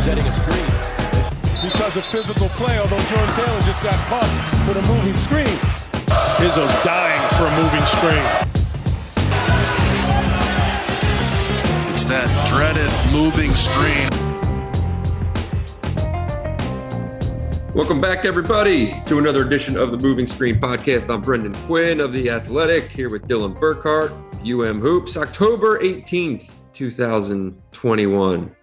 setting a screen. Because of physical play, although Jordan Taylor just got caught with a moving screen. Izzo's dying for a moving screen. It's that dreaded moving screen. Welcome back, everybody, to another edition of the Moving Screen Podcast. I'm Brendan Quinn of The Athletic, here with Dylan Burkhart, Hoops, October 18th, 2021.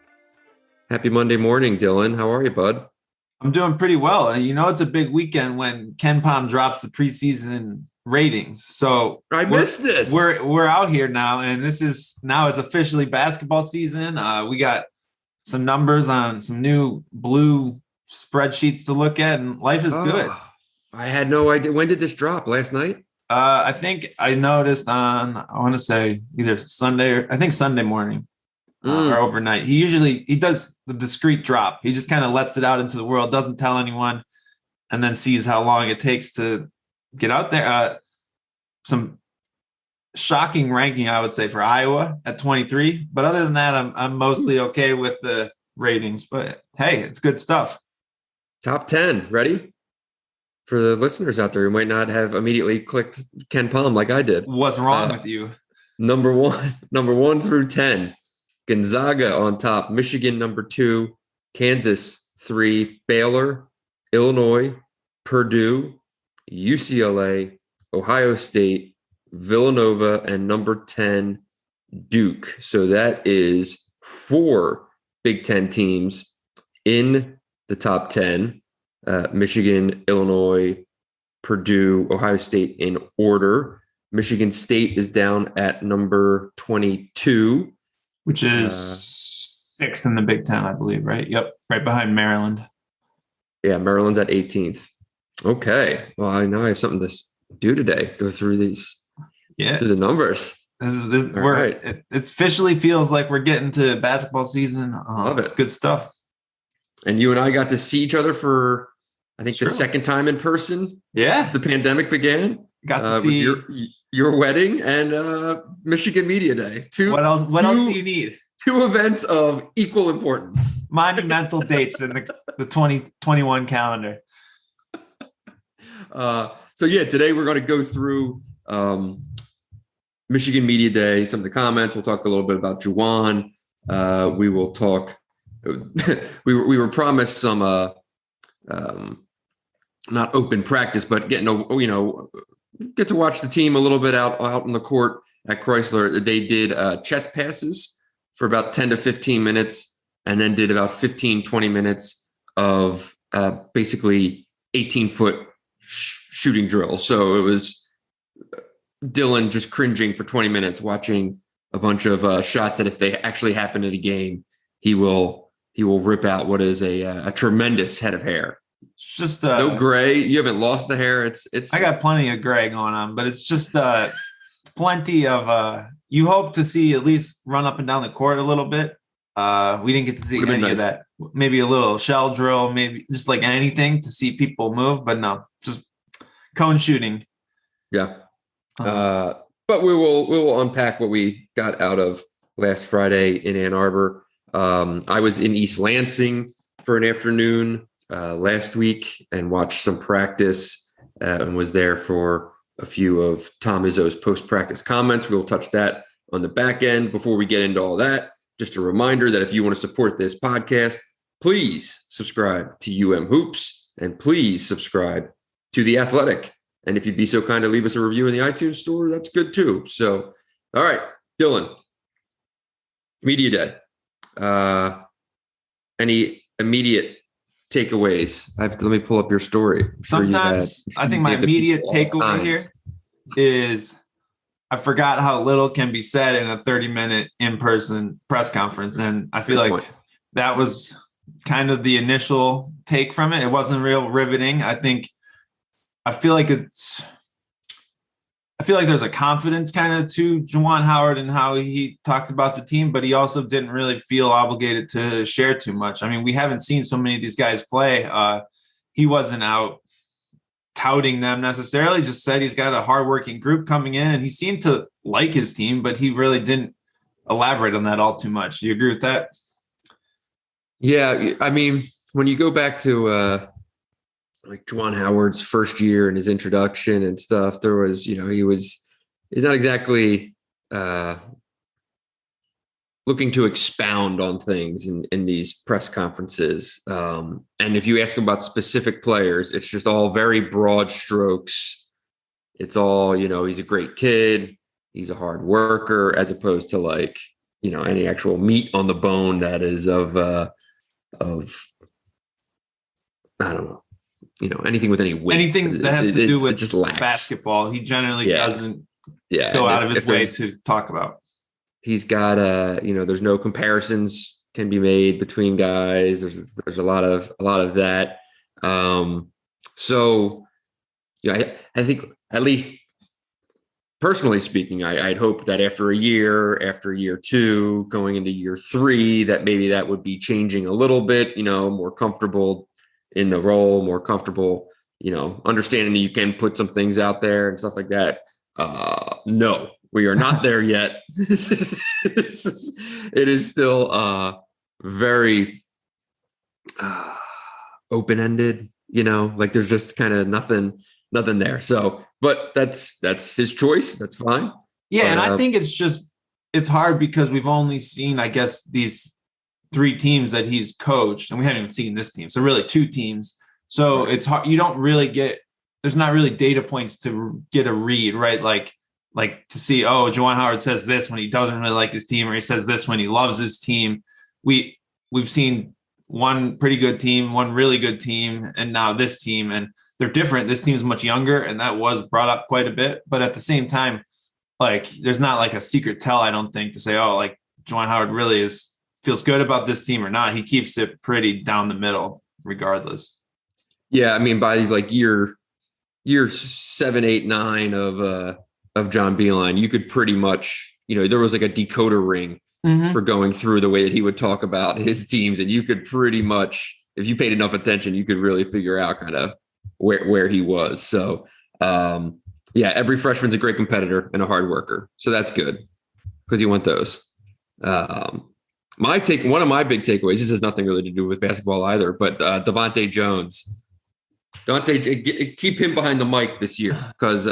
Happy Monday morning, Dylan. How are you, bud? I'm doing pretty well. You know, it's a big weekend when KenPom drops the preseason ratings. So I missed this. We're out here now, and it's officially basketball season. We got some numbers on some new blue spreadsheets to look at, and life is good. I had no idea. When did this drop? Last night? I think I noticed on, I want to say either Sunday or I think Sunday morning. Or overnight. He does the discreet drop. He just kind of lets it out into the world, doesn't tell anyone, and then sees how long it takes to get out there. Some shocking ranking, I would say, for Iowa at 23. But other than that, I'm mostly okay with the ratings. But hey, it's good stuff. Top 10. Ready? For the listeners out there who might not have immediately clicked KenPom like I did. What's wrong with you? Number one through 10. Gonzaga on top, Michigan number 2, Kansas 3, Baylor, Illinois, Purdue, UCLA, Ohio State, Villanova, and number 10, Duke. So that is 4 Big Ten teams in the top 10. Michigan, Illinois, Purdue, Ohio State in order. Michigan State is down at number 22. Which is 6th in the Big Ten, I believe, right? Yep, right behind Maryland. Yeah, Maryland's at 18th. Okay. Well, I know I have something to do today. Go through these. Yeah. Through the numbers. It officially feels like we're getting to basketball season. Love it. Good stuff. And you and I got to see each other for, I think, the second time in person. Yeah. Since the pandemic began. Got to see your wedding and Michigan Media Day. What else do you need? 2 events of equal importance. Monumental dates in the 2021 calendar. So today we're going to go through Michigan Media Day, some of the comments. We'll talk a little bit about Juwan. We will talk. we were promised some not open practice, but get to watch the team a little bit out on the court at Chrysler. They did chest passes for about 10 to 15 minutes and then did about 15, 20 minutes of basically 18-foot shooting drill. So it was Dylan just cringing for 20 minutes watching a bunch of shots that if they actually happen in a game, he will rip out what is a tremendous head of hair. It's just no gray. You haven't lost the hair. It's. I got plenty of gray going on, but it's just plenty of. You hope to see at least run up and down the court a little bit. We didn't get to see any of that. Maybe a little shell drill, maybe just like anything to see people move, but no, just cone shooting. Yeah. But we will unpack what we got out of last Friday in Ann Arbor. I was in East Lansing for an afternoon last week and watched some practice and was there for a few of Tom Izzo's post-practice comments. We'll touch that on the back end. Before we get into all that, just a reminder that if you want to support this podcast, please subscribe to Hoops and please subscribe to The Athletic. And if you'd be so kind to leave us a review in the iTunes store, that's good too. So, all right, Dylan, Media Day. Any immediate takeaways? Let me pull up your story. Sometimes I think my immediate takeaway here is I forgot how little can be said in a 30-minute in-person press conference. And I feel like that was kind of the initial take from it. It wasn't real riveting. I feel like there's a confidence kind of to Juwan Howard and how he talked about the team, but he also didn't really feel obligated to share too much. I mean, we haven't seen so many of these guys play. He wasn't out touting them necessarily, just said he's got a hardworking group coming in, and he seemed to like his team, but he really didn't elaborate on that all too much. Do you agree with that? Yeah, I mean, when you go back to like Juwan Howard's first year and his introduction and stuff, there was, he's not exactly looking to expound on things in these press conferences. And if you ask him about specific players, it's just all very broad strokes. It's all, he's a great kid. He's a hard worker, as opposed to like, any actual meat on the bone that is of I don't know, anything with any weight. Anything that has to do with just lacks. Basketball, he generally doesn't go out of his way to talk about. He's got there's no comparisons can be made between guys. There's a lot of that. So I think, at least personally speaking, I'd hope that after year two, going into year three, that maybe that would be changing a little bit, more comfortable in the role, more comfortable, understanding that you can put some things out there and stuff like that. No, we are not there yet. It is still very open-ended, like there's just kind of nothing there. So, but that's his choice. That's fine. Yeah. And I think it's hard because we've only seen, I guess, these 3 teams that he's coached, and we haven't even seen this team. So really 2 teams. So it's hard. You don't really there's not really data points to get a read, right? Like to see, Juwan Howard says this when he doesn't really like his team, or he says this when he loves his team. We've seen one pretty good team, one really good team, and now this team, and they're different. This team's much younger, and that was brought up quite a bit. But at the same time, like there's not like a secret tell, I don't think, to say, like Juwan Howard really feels good about this team or not. He keeps it pretty down the middle regardless. Yeah. I mean, by like year 7, 8, 9 of John Beilein, you could pretty much, there was like a decoder ring for going through the way that he would talk about his teams. And you could pretty much, if you paid enough attention, you could really figure out kind of where he was. So every freshman's a great competitor and a hard worker. So that's good because you want those. One of my big takeaways, this has nothing really to do with basketball either, but DeVante Jones. Keep him behind the mic this year because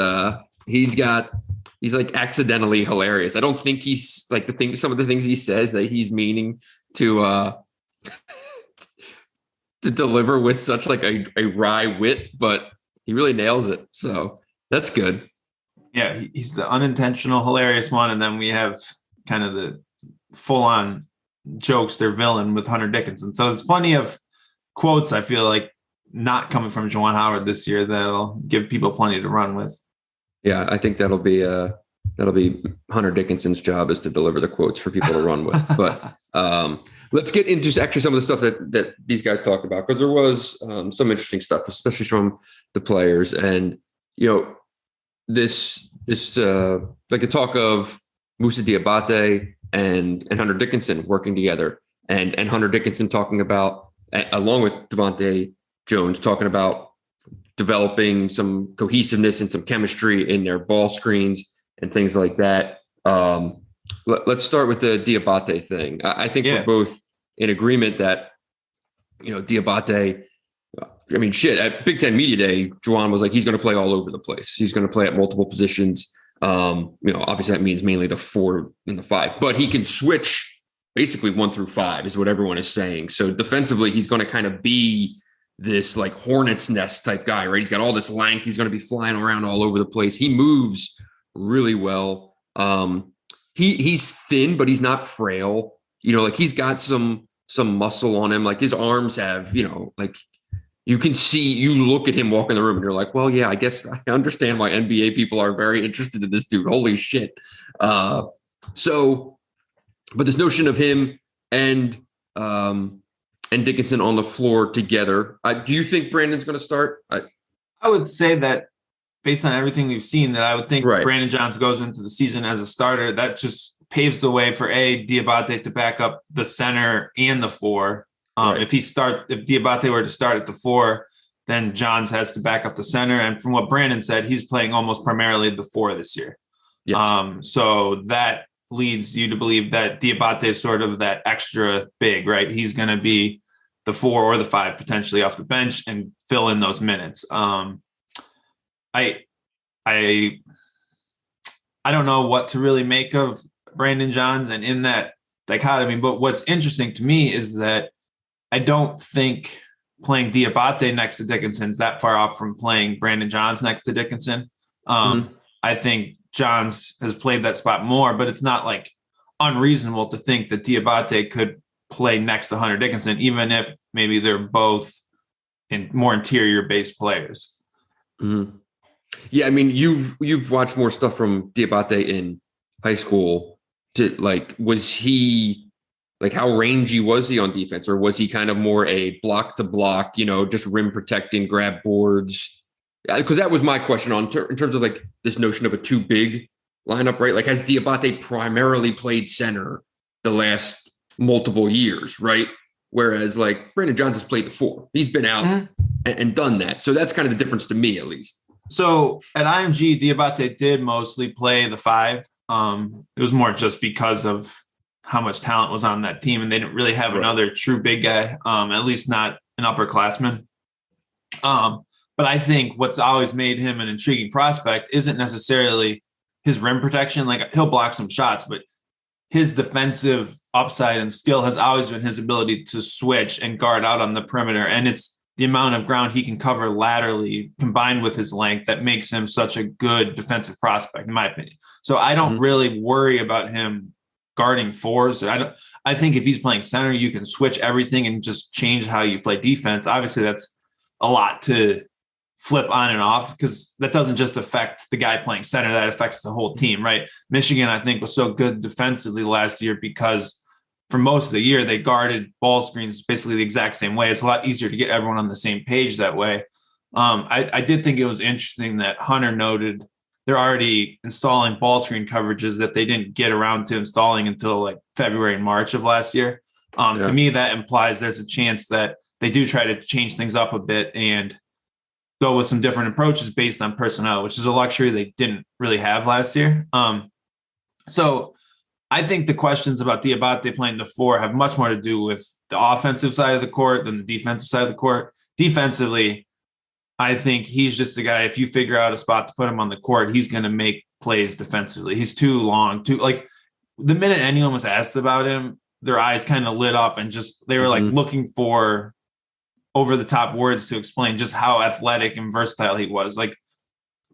he's like accidentally hilarious. I don't think he's like some of the things he says that he's meaning to to deliver with such like a wry wit, but he really nails it. So that's good. Yeah, he's the unintentional hilarious one, and then we have kind of the full on jokester villain with Hunter Dickinson. So there's plenty of quotes, I feel like, not coming from Juwan Howard this year that'll give people plenty to run with. Yeah, I think that'll be Hunter Dickinson's job, is to deliver the quotes for people to run with. But let's get into actually some of the stuff that these guys talked about, because there was some interesting stuff, especially from the players. And this like the talk of Moussa Diabate and Hunter Dickinson working together, and Hunter Dickinson talking about, along with DeVante Jones, talking about developing some cohesiveness and some chemistry in their ball screens and things like that. Let's start with the Diabate thing. I think we're both in agreement that, Diabate, I mean, at Big Ten Media Day, Juwan was like, he's going to play all over the place. He's going to play at multiple positions. Obviously that means mainly the 4 and the 5, but he can switch basically 1 through 5 is what everyone is saying. So defensively, he's going to kind of be this like hornet's nest type guy, right? He's got all this length. He's going to be flying around all over the place. He moves really well. He's thin, but he's not frail. Like he's got some muscle on him. Like his arms have, like you can see, you look at him walk in the room and you're like, well, yeah, I guess I understand why NBA people are very interested in this dude. Holy shit. But this notion of him and Dickinson on the floor together. Do you think Brandon's going to start? I would say that based on everything we've seen, that I would think Brandon Johns goes into the season as a starter. That just paves the way for Diabate to back up the center and the 4. If Diabate were to start at the 4, then Johns has to back up the center. And from what Brandon said, he's playing almost primarily the 4 this year. Yeah. So that leads you to believe that Diabate is sort of that extra big, right? He's going to be the 4 or the 5 potentially off the bench and fill in those minutes. I don't know what to really make of Brandon Johns and in that dichotomy, but what's interesting to me is that I don't think playing Diabate next to Dickinson is that far off from playing Brandon Johns next to Dickinson. I think Johns has played that spot more, but it's not like unreasonable to think that Diabate could play next to Hunter Dickinson, even if maybe they're both in more interior based players. Mm-hmm. Yeah, I mean, you've watched more stuff from Diabate in high school. Was he like, how rangy was he on defense, or was he kind of more a block to block, just rim protecting, grab boards? Because that was my question in terms of like this notion of a too big lineup, right? Like, has Diabate primarily played center the last multiple years, right? Whereas like Brandon Johns has played the 4. He's been out and done that. So that's kind of the difference to me, at least. So at IMG, Diabate did mostly play the 5. It was more just because of how much talent was on that team, and they didn't really have another true big guy, at least not an upperclassman. But I think what's always made him an intriguing prospect isn't necessarily his rim protection. Like, he'll block some shots, but his defensive upside and skill has always been his ability to switch and guard out on the perimeter. And it's the amount of ground he can cover laterally combined with his length that makes him such a good defensive prospect, in my opinion. So I don't really worry about him guarding 4s. I think if he's playing center, you can switch everything and just change how you play defense. Obviously, that's a lot to flip on and off, because that doesn't just affect the guy playing center, that affects the whole team, right? Michigan, I think, was so good defensively last year because for most of the year they guarded ball screens basically the exact same way. It's a lot easier to get everyone on the same page that way. I did think it was interesting that Hunter noted they're already installing ball screen coverages that they didn't get around to installing until like February and March of last year. To me, that implies there's a chance that they do try to change things up a bit and go with some different approaches based on personnel, which is a luxury they didn't really have last year. So I think the questions about Diabate playing the 4 have much more to do with the offensive side of the court than the defensive side of the court. Defensively, I think he's just a guy, if you figure out a spot to put him on the court, he's going to make plays defensively. He's too long, like the minute anyone was asked about him, their eyes kind of lit up and just, they were like looking for over the top words to explain just how athletic and versatile he was. Like,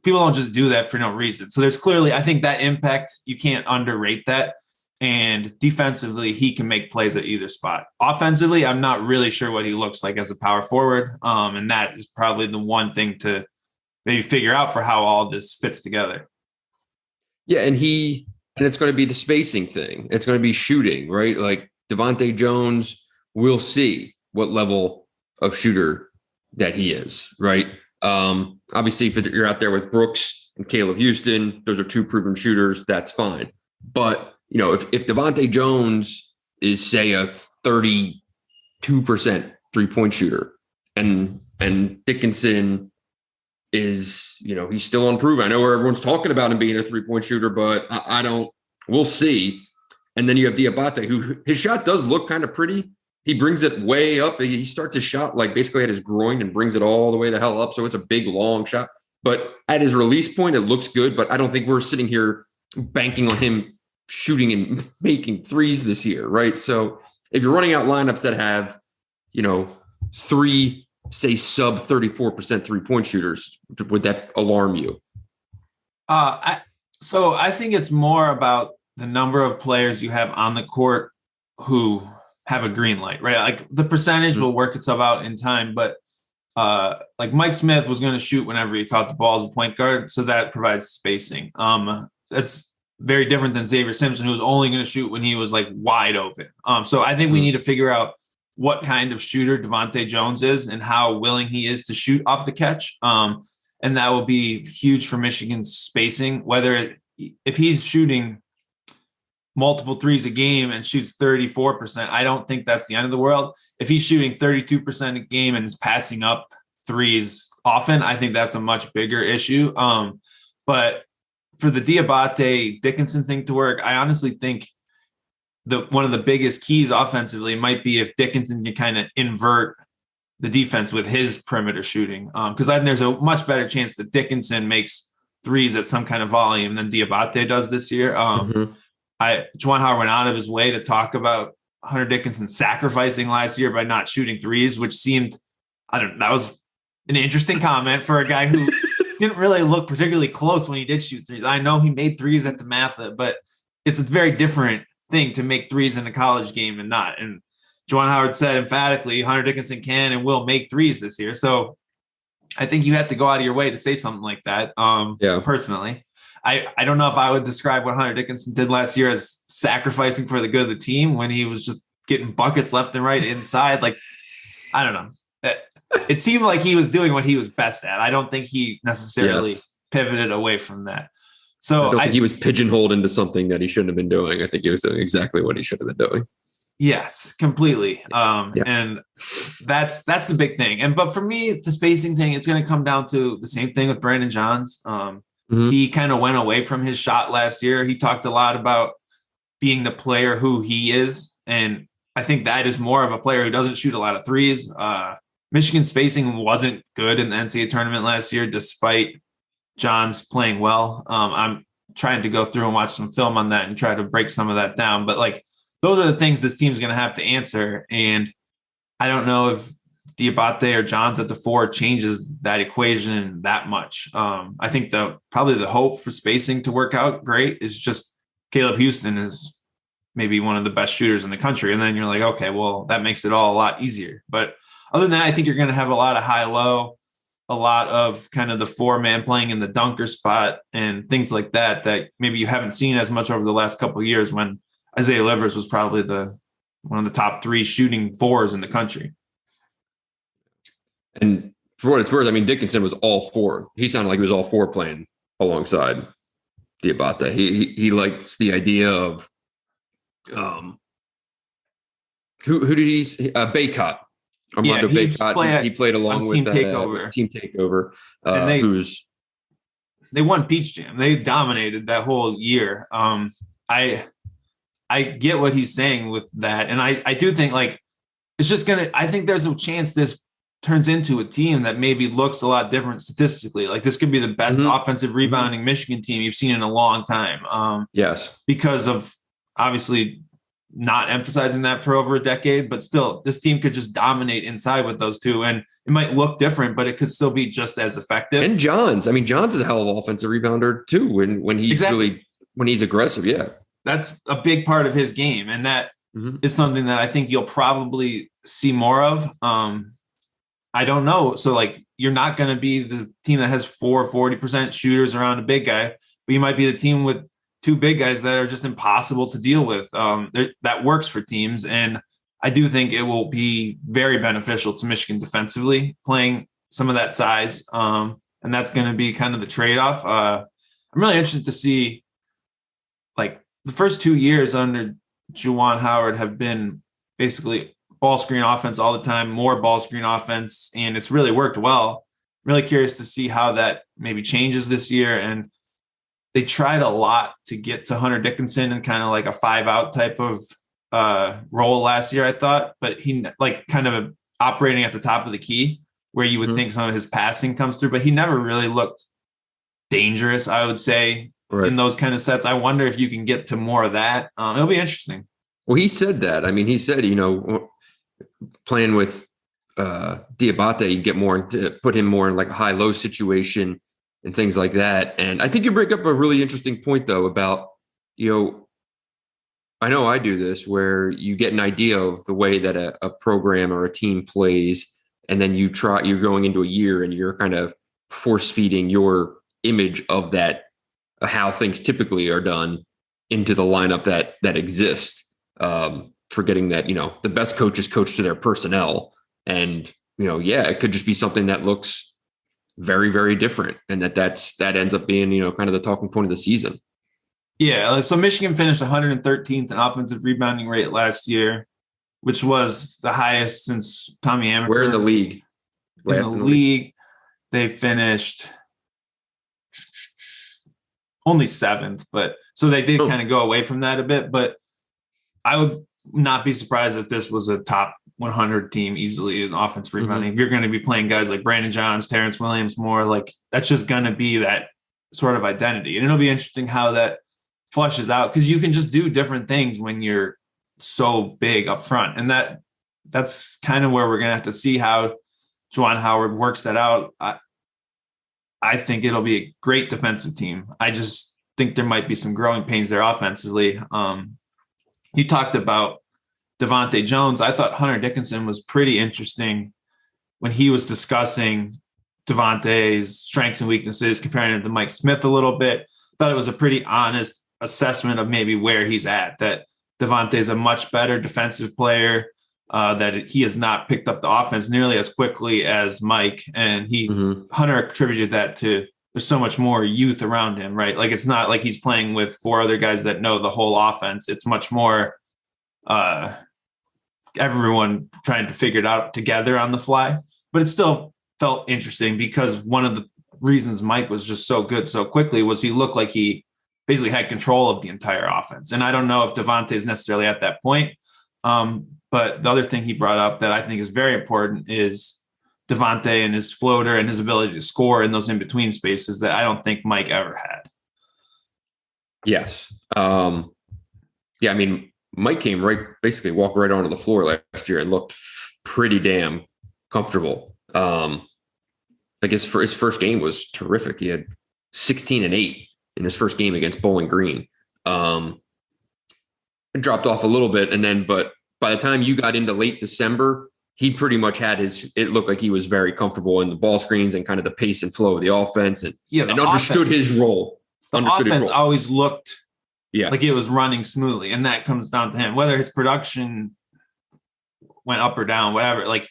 people don't just do that for no reason. So there's clearly, I think that impact, you can't underrate that. And defensively, he can make plays at either spot. Offensively, I'm not really sure what he looks like as a power forward. And that is probably the one thing to maybe figure out for how all this fits together. Yeah. And it's going to be the spacing thing. It's going to be shooting, right? Like DeVante Jones, we'll see what level of shooter that he is, right? Obviously, if you're out there with Brooks and Caleb Houston, those are 2 proven shooters, that's fine. But if DeVante Jones is, say, a 32% 3-point shooter and Dickinson is, he's still unproven. I know everyone's talking about him being a 3-point shooter, but we'll see. And then you have Diabate, who his shot does look kind of pretty. He brings it way up. He starts his shot like basically at his groin and brings it all the way the hell up. So it's a big, long shot. But at his release point, it looks good. But I don't think we're sitting here banking on him shooting and making 3s this year, right? So if you're running out lineups that have, 3, say, sub 34% 3-point shooters, would that alarm you? So I think it's more about the number of players you have on the court who have a green light, right? Like, the percentage will work itself out in time, but like Mike Smith was going to shoot whenever he caught the ball as a point guard. So that provides spacing. That's very different than Xavier Simpson, who was only going to shoot when he was like wide open. So I think we need to figure out what kind of shooter DeVante Jones is and how willing he is to shoot off the catch. And that will be huge for Michigan's spacing, if he's shooting multiple 3s a game and shoots 34%, I don't think that's the end of the world. If he's shooting 32% a game and is passing up 3s often, I think that's a much bigger issue. But for the Diabate Dickinson thing to work, I honestly think one of the biggest keys offensively might be if Dickinson can kind of invert the defense with his perimeter shooting. Because I think there's a much better chance that Dickinson makes threes at some kind of volume than Diabate does this year. Juwan Howard went out of his way to talk about Hunter Dickinson sacrificing last year by not shooting threes, which seemed, that was an interesting comment for a guy who didn't really look particularly close when he did shoot threes. I know he made threes at DeMatha, but it's a very different thing to make threes in a college game and not. And Juwan Howard said emphatically, Hunter Dickinson can and will make threes this year. So I think you have to go out of your way to say something like that. Personally, I don't know if I would describe what Hunter Dickinson did last year as sacrificing for the good of the team when he was just getting buckets left and right inside. Like, I don't know. It seemed like he was doing what he was best at. I don't think he necessarily pivoted away from that. So I don't think he was pigeonholed into something that he shouldn't have been doing. I think he was doing exactly what he should have been doing. Yes, completely. And that's the big thing. But for me, the spacing thing, it's going to come down to the same thing with Brandon Johns. He kind of went away from his shot last year. He talked a lot about being the player who he is. And I think that is more of a player who doesn't shoot a lot of threes. Michigan spacing wasn't good in the NCAA tournament last year, despite Johns playing well. I'm trying to go through and watch some film on that and try to break some of that down. But like, those are the things this team's going to have to answer. And I don't know if Diabate or Johns at the 4 changes that equation that much. I think probably the hope for spacing to work out great is just Caleb Houston is maybe one of the best shooters in the country. And then you're like, okay, well, that makes it all a lot easier. But other than that, I think you're going to have a lot of high-low, a lot of kind of the 4-man playing in the dunker spot and things like that maybe you haven't seen as much over the last couple of years when Isaiah Livers was probably one of the top 3 shooting 4s in the country. And for what it's worth, I mean, Dickinson was all 4. He sounded like he was all 4 playing alongside Diabate. He likes the idea of who did he Baycott. Armando Baycott. He played along with Team Takeover. And they won Peach Jam. They dominated that whole year. I get what he's saying with that. And I do think like it's just I think there's a chance this turns into a team that maybe looks a lot different statistically. Like this could be the best offensive rebounding Michigan team you've seen in a long time. Yes. Because of obviously not emphasizing that for over a decade, but still this team could just dominate inside with those two. And it might look different, but it could still be just as effective. And Johns is a hell of an offensive rebounder too. When he's when he's aggressive. Yeah. That's a big part of his game. And that is something that I think you'll probably see more of. I don't know. So like, you're not going to be the team that has 40% shooters around a big guy, but you might be the team with 2 big guys that are just impossible to deal with. That works for teams. And I do think it will be very beneficial to Michigan defensively playing some of that size. And that's going to be kind of the trade-off. I'm really interested to see like the first 2 years under Juwan Howard have been basically ball screen offense all the time, more ball screen offense, and it's really worked well. I'm really curious to see how that maybe changes this year. And they tried a lot to get to Hunter Dickinson and kind of like a 5-out type of role last year, I thought, but he like kind of operating at the top of the key where you would think some of his passing comes through, but he never really looked dangerous, I would say, in those kind of sets. I wonder if you can get to more of that. It'll be interesting. Well, he said that. I mean, he said, playing with Diabate, you get more into put him more in like a high-low situation and things like that. And I think you bring up a really interesting point though about, I know I do this where you get an idea of the way that a program or a team plays. And then you're going into a year and you're kind of force feeding your image of that, how things typically are done into the lineup that exists. Forgetting that, the best coaches coach to their personnel. And, it could just be something that looks very, very different. And that ends up being, kind of the talking point of the season. Yeah. So Michigan finished 113th in offensive rebounding rate last year, which was the highest since Tommy Amaker. Where in the league? In the league, they finished only 7th, but so they did kind of go away from that a bit. But I would not be surprised if this was a top 100 team easily in offense rebounding. If you're going to be playing guys like Brandon Johns, Terrence Williams more, like that's just going to be that sort of identity. And it'll be interesting how that flushes out, because you can just do different things when you're so big up front. And that's kind of where we're going to have to see how Juwan Howard works that out. I think it'll be a great defensive team. I just think there might be some growing pains there offensively. You talked about DeVante Jones. I thought Hunter Dickinson was pretty interesting when he was discussing DeVante's strengths and weaknesses, comparing him to Mike Smith a little bit. Thought it was a pretty honest assessment of maybe where he's at, that DeVante is a much better defensive player, that he has not picked up the offense nearly as quickly as Mike. And Hunter attributed that to there's so much more youth around him, right? Like, it's not like he's playing with 4 other guys that know the whole offense. It's much more everyone trying to figure it out together on the fly. But it still felt interesting, because one of the reasons Mike was just so good so quickly was he looked like he basically had control of the entire offense. And I don't know if DeVante is necessarily at that point. But the other thing he brought up that I think is very important is DeVante and his floater and his ability to score in those in-between spaces that I don't think Mike ever had. Yes. I mean, Mike came basically walked right onto the floor last year and looked pretty damn comfortable. I guess for his first game was terrific. He had 16 and 8 in his first game against Bowling Green. It dropped off a little bit, but by the time you got into late December, he pretty much had it looked like he was very comfortable in the ball screens and kind of the pace and flow of the offense, and understood his role. The offense always looked like it was running smoothly, and that comes down to him. Whether his production went up or down, whatever, like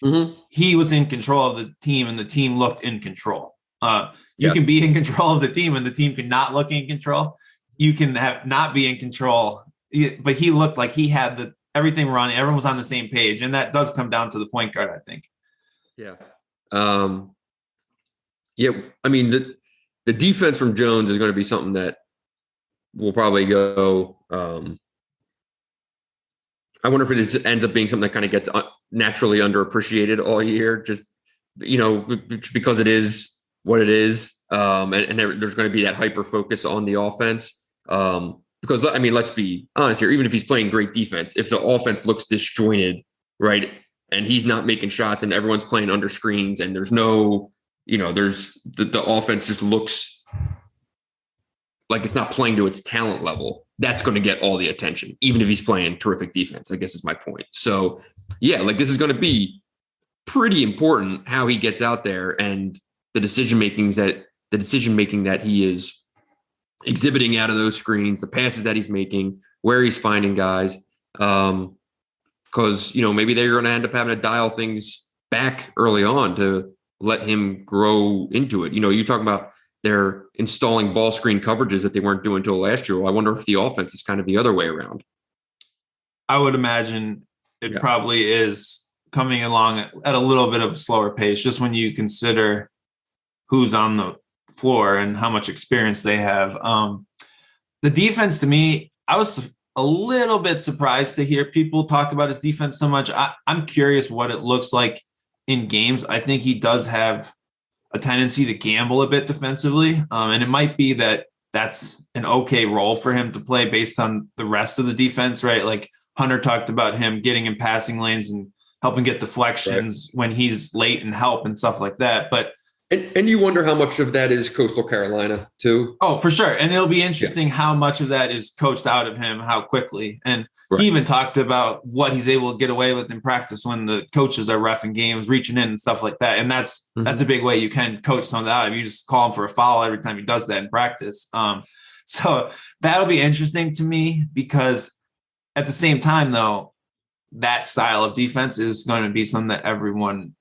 he was in control of the team, and the team looked in control. You can be in control of the team, and the team can not look in control. You can not be in control, but he looked like he had everything running. Everyone was on the same page, and that does come down to the point guard, I think. Yeah. I mean, the defense from Jones is going to be something that will probably go. I wonder if it ends up being something that kind of gets naturally underappreciated all year, just, because it is what it is. And there's going to be that hyper focus on the offense. Because, I mean, let's be honest here, even if he's playing great defense, if the offense looks disjointed, right, and he's not making shots and everyone's playing under screens and there's no, there's the offense just looks like it's not playing to its talent level, that's going to get all the attention, even if he's playing terrific defense, I guess is my point. So, this is going to be pretty important how he gets out there and the decision making that he is exhibiting out of those screens, the passes that he's making, where he's finding guys. Because, maybe they're going to end up having to dial things back early on to let him grow into it. You talk about they're installing ball screen coverages that they weren't doing until last year. Well, I wonder if the offense is kind of the other way around. I would imagine it probably is coming along at a little bit of a slower pace, just when you consider who's on the floor and how much experience they have. The defense, to me, I was a little bit surprised to hear people talk about his defense so much. I'm curious what it looks like in games. I think he does have a tendency to gamble a bit defensively. And it might be that that's an okay role for him to play based on the rest of the defense, right? Like Hunter talked about him getting in passing lanes and helping get deflections when he's late and help and stuff like that. But And you wonder how much of that is Coastal Carolina too. Oh, for sure. And it'll be interesting how much of that is coached out of him, how quickly. And he even talked about what he's able to get away with in practice when the coaches are reffing games, reaching in and stuff like that. And that's a big way you can coach some of that. If you just call him for a foul every time he does that in practice. So that'll be interesting to me, because at the same time, though, that style of defense is going to be something that everyone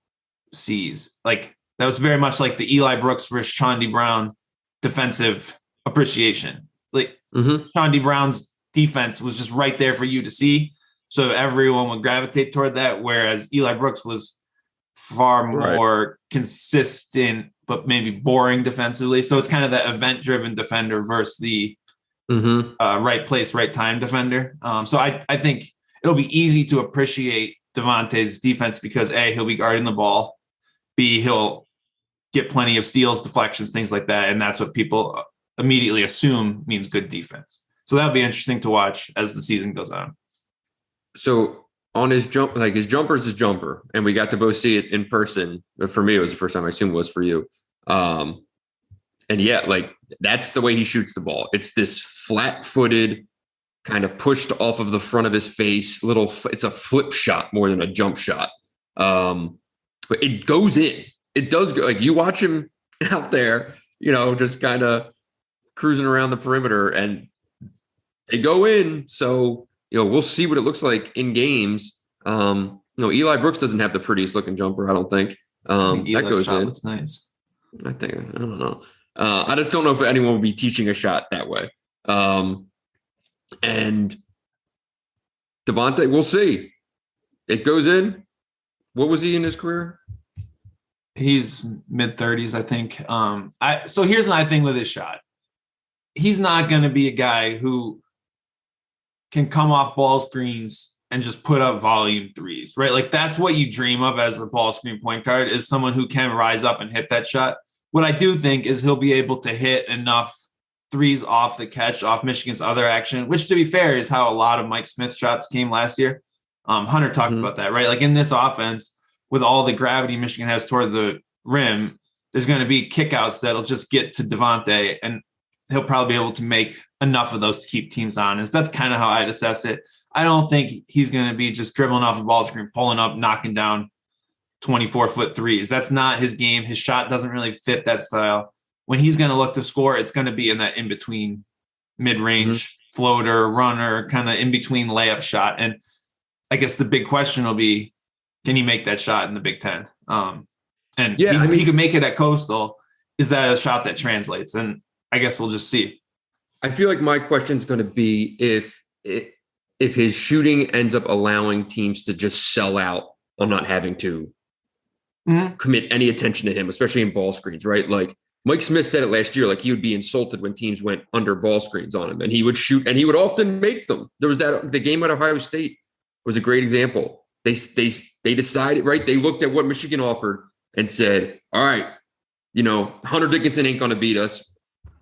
sees. Like, that was very much like the Eli Brooks versus Chaundi Brown defensive appreciation. Like Chaundi Brown's defense was just right there for you to see. So everyone would gravitate toward that. Whereas Eli Brooks was far more consistent, but maybe boring defensively. So it's kind of the event-driven defender versus the right place, right time defender. So I think it'll be easy to appreciate DeVante's defense because A, he'll be guarding the ball. B, he'll get plenty of steals, deflections, things like that. And that's what people immediately assume means good defense. So that'll be interesting to watch as the season goes on. So on his jump, like his jumper's his jumper, and we got to both see it in person. For me, it was the first time. I assume it was for you. And yeah, like that's the way he shoots the ball. It's this flat-footed, kind of pushed off of the front of his face. It's a flip shot more than a jump shot. But it goes in. It does go. Like you watch him out there, just kind of cruising around the perimeter, and they go in. So we'll see what it looks like in games. Eli Brooks doesn't have the prettiest looking jumper, I don't think. That goes in. Looks nice. I don't know. I just don't know if anyone will be teaching a shot that way. And DeVante, we'll see. It goes in. What was he in his career? He's mid-30s, I think. So here's my thing with his shot. He's not going to be a guy who can come off ball screens and just put up volume threes, right? Like that's what you dream of as a ball screen point guard, is someone who can rise up and hit that shot. What I do think is he'll be able to hit enough threes off the catch, off Michigan's other action, which to be fair is how a lot of Mike Smith shots came last year. Hunter talked about that, right? Like in this offense, with all the gravity Michigan has toward the rim, there's going to be kickouts that'll just get to DeVante, and he'll probably be able to make enough of those to keep teams honest. That's kind of how I'd assess it. I don't think he's going to be just dribbling off the ball screen, pulling up, knocking down 24-foot threes. That's not his game. His shot doesn't really fit that style. When he's going to look to score, it's going to be in that in-between mid-range floater, runner, kind of in-between layup shot. And I guess the big question will be, can he make that shot in the Big Ten? He could make it at Coastal. Is that a shot that translates? And I guess we'll just see. I feel like my question is going to be if his shooting ends up allowing teams to just sell out on not having to commit any attention to him, especially in ball screens, right? Like Mike Smith said it last year, like he would be insulted when teams went under ball screens on him, and he would shoot, and he would often make them. There was the game at Ohio State was a great example. They decided, right? They looked at what Michigan offered and said, all right, Hunter Dickinson ain't going to beat us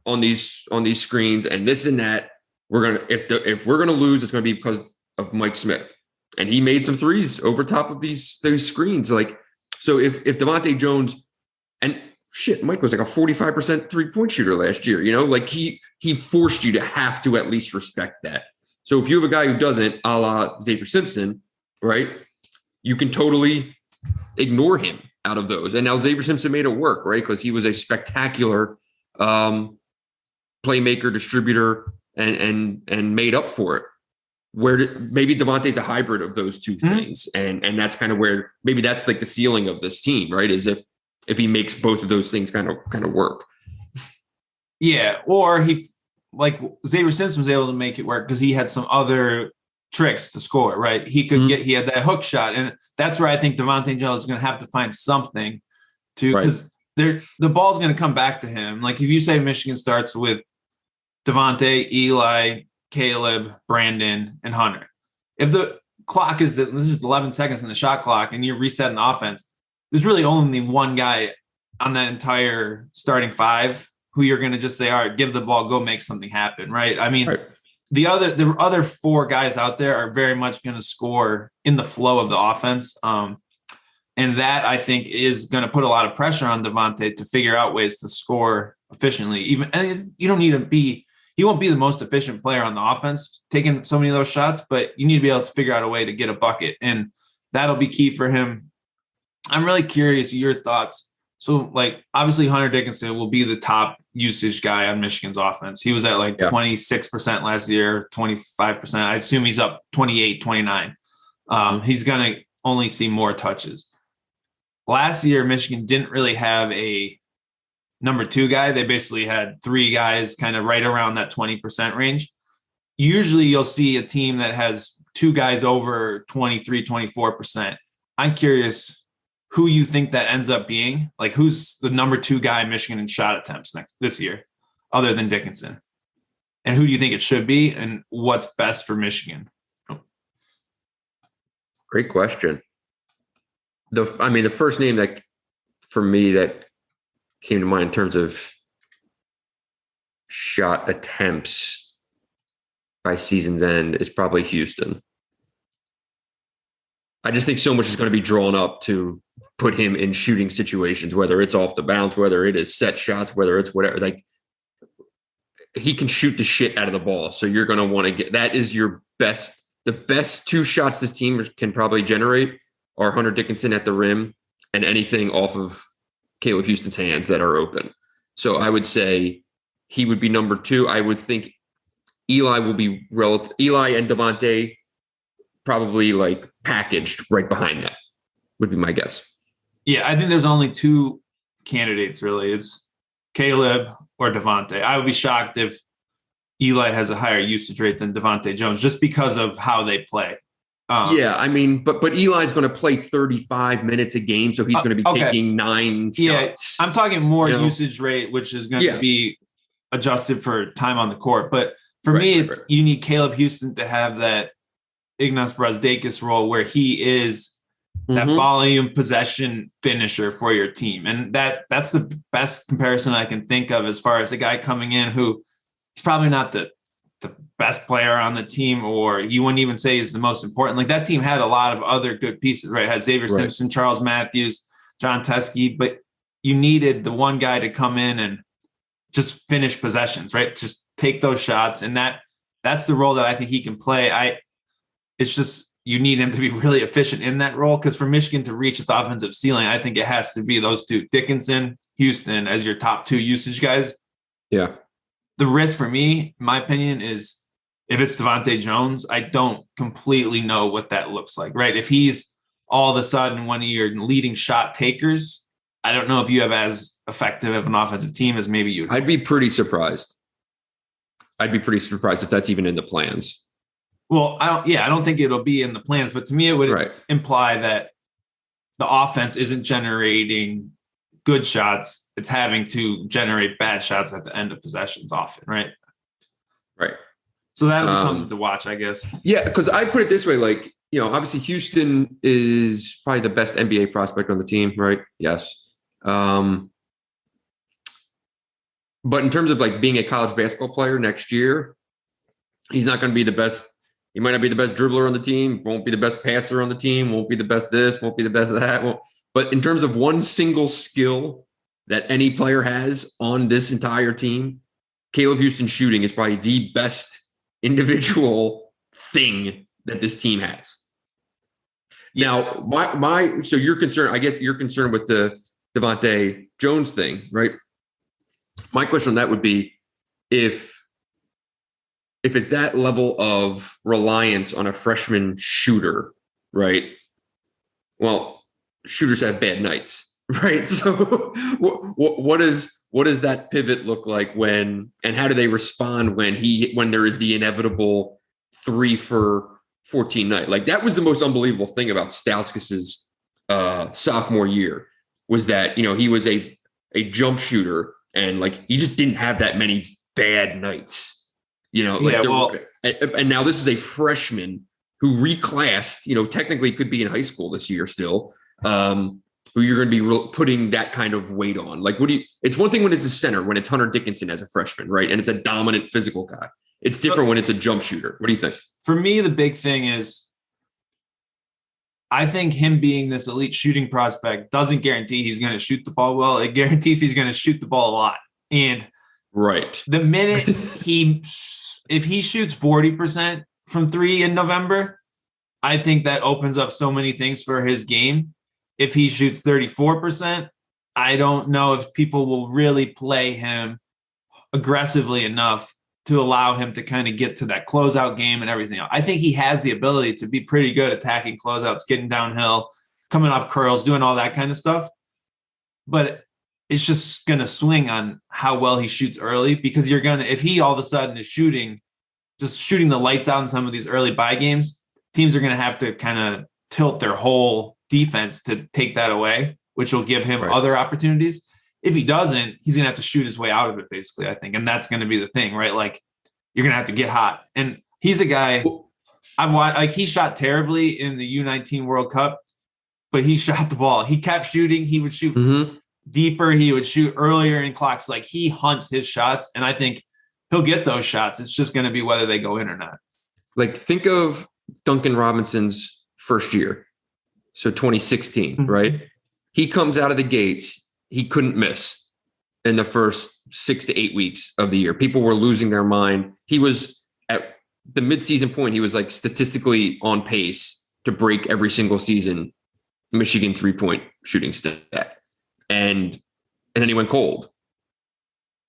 on these screens and this and that. If we're gonna lose, it's gonna be because of Mike Smith, and he made some threes over top of these screens. Like, so if DeVante Jones, and Mike was like a 45% 3-point shooter last year. Like he forced you to have to at least respect that. So if you have a guy who doesn't, a la Xavier Simpson, right, you can totally ignore him out of those. And now Xavier Simpson made it work, right, because he was a spectacular playmaker, distributor, and made up for it. Maybe DeVante's a hybrid of those two things, and that's kind of where maybe that's like the ceiling of this team, right? Is if he makes both of those things kind of work. Yeah, or he, like Xavier Simpson was able to make it work because he had some other tricks to score, right? He had that hook shot, and that's where I think DeVante Jones is going to have to find something to, because the ball's going to come back to him. Like if you say Michigan starts with DeVante, Eli, Caleb, Brandon, and Hunter, if the clock is 11 seconds in the shot clock and you're resetting the offense, there's really only one guy on that entire starting five who you're going to just say, all right, give the ball, go make something happen, right? I mean, the other four guys out there are very much going to score in the flow of the offense. And that, I think, is going to put a lot of pressure on DeVante to figure out ways to score efficiently. You don't need to be, he won't be the most efficient player on the offense taking so many of those shots, but you need to be able to figure out a way to get a bucket. And that'll be key for him. I'm really curious your thoughts. So, like, obviously Hunter Dickinson will be the top usage guy on Michigan's offense. He was at 26% last year, 25%. I assume he's up 28, 29. He's going to only see more touches. Last year, Michigan didn't really have a number two guy. They basically had three guys kind of right around that 20% range. Usually you'll see a team that has two guys over 23, 24%. I'm curious who you think that ends up being. Like, who's the number 2 guy in Michigan in shot attempts this year, other than Dickinson? And who do you think it should be? And what's best for Michigan? Great question. The first name that for me that came to mind in terms of shot attempts by season's end is probably Houston. I just think so much is going to be drawn up to put him in shooting situations, whether it's off the bounce, whether it is set shots, whether it's whatever. Like, he can shoot the shit out of the ball. So you're going to want to get, that is your best. The best 2 shots this team can probably generate are Hunter Dickinson at the rim and anything off of Caleb Houston's hands that are open. So I would say he would be number 2. I would think Eli will be Eli and DeVante probably like packaged right behind that would be my guess. Yeah, I think there's only 2 candidates really. It's Caleb or DeVante. I would be shocked if Eli has a higher usage rate than DeVante Jones just because of how they play. Yeah, I mean, but Eli's going to play 35 minutes a game, so he's going to be taking 9 shots. I'm talking more usage rate, which is going to be adjusted for time on the court. But for me, you need Caleb Houston to have that Ignas Brazdeikis role where he is that volume possession finisher for your team. And that's the best comparison I can think of as far as a guy coming in who he's probably not the best player on the team, or you wouldn't even say he's the most important. Like, that team had a lot of other good pieces, right? It had Xavier Simpson, Charles Matthews, John Teskey, but you needed the one guy to come in and just finish possessions, right? Just take those shots. And that's the role that I think he can play. It's just, you need him to be really efficient in that role. Cause for Michigan to reach its offensive ceiling, I think it has to be those 2, Dickinson, Houston, as your top 2 usage guys. Yeah. The risk for me, in my opinion, is if it's DeVante Jones, I don't completely know what that looks like, right? If he's all of a sudden one of your leading shot takers, I don't know if you have as effective of an offensive team as maybe you. I'd be pretty surprised. If that's even in the plans. Well, I don't think it'll be in the plans, but to me, it would imply that the offense isn't generating good shots. It's having to generate bad shots at the end of possessions often, right? Right. So that would be something to watch, I guess. Yeah, because I put it this way, like, obviously Houston is probably the best NBA prospect on the team, right? Yes. But in terms of like being a college basketball player next year, he's not going to be the best. He might not be the best dribbler on the team, won't be the best passer on the team, won't be the best this, won't be the best of that. But in terms of one single skill that any player has on this entire team, Caleb Houston shooting is probably the best individual thing that this team has. Yes. Now, so you're concerned, I get you're concerned with the DeVante Jones thing, right? My question on that would be if it's that level of reliance on a freshman shooter, right? Well, shooters have bad nights, right? So what does that pivot look like and how do they respond when there is the inevitable 3 for 14 night? Like, that was the most unbelievable thing about Stauskas' sophomore year was that, he was a jump shooter and like, he just didn't have that many bad nights, and now this is a freshman who reclassed, technically could be in high school this year still, who you're going to be putting that kind of weight on. Like, it's one thing when it's a center, when it's Hunter Dickinson as a freshman, right? And it's a dominant physical guy. It's different when it's a jump shooter. What do you think? For me, the big thing is I think him being this elite shooting prospect doesn't guarantee he's going to shoot the ball well. It guarantees he's going to shoot the ball a lot. And the minute if he shoots 40% from 3 in November, I think that opens up so many things for his game. If he shoots 34%, I don't know if people will really play him aggressively enough to allow him to kind of get to that closeout game and everything else. I think he has the ability to be pretty good attacking closeouts, getting downhill, coming off curls, doing all that kind of stuff. But it's just going to swing on how well he shoots early, because if he all of a sudden is shooting the lights out in some of these early bye games, teams are going to have to kind of tilt their whole defense to take that away, which will give him other opportunities. If he doesn't, he's going to have to shoot his way out of it, basically, I think. And that's going to be the thing, right? Like, you're going to have to get hot. And he's a guy I've watched, like, he shot terribly in the U19 World Cup, but he shot the ball. He kept shooting. He would shoot deeper. He would shoot earlier in clocks. Like, he hunts his shots. And I think he'll get those shots. It's just going to be whether they go in or not. Like, think of Duncan Robinson's first year. So 2016, right? He comes out of the gates. He couldn't miss in the first 6 to 8 weeks of the year. People were losing their mind. He was at the midseason point. He was like statistically on pace to break every single season Michigan 3-point shooting stat. And then he went cold.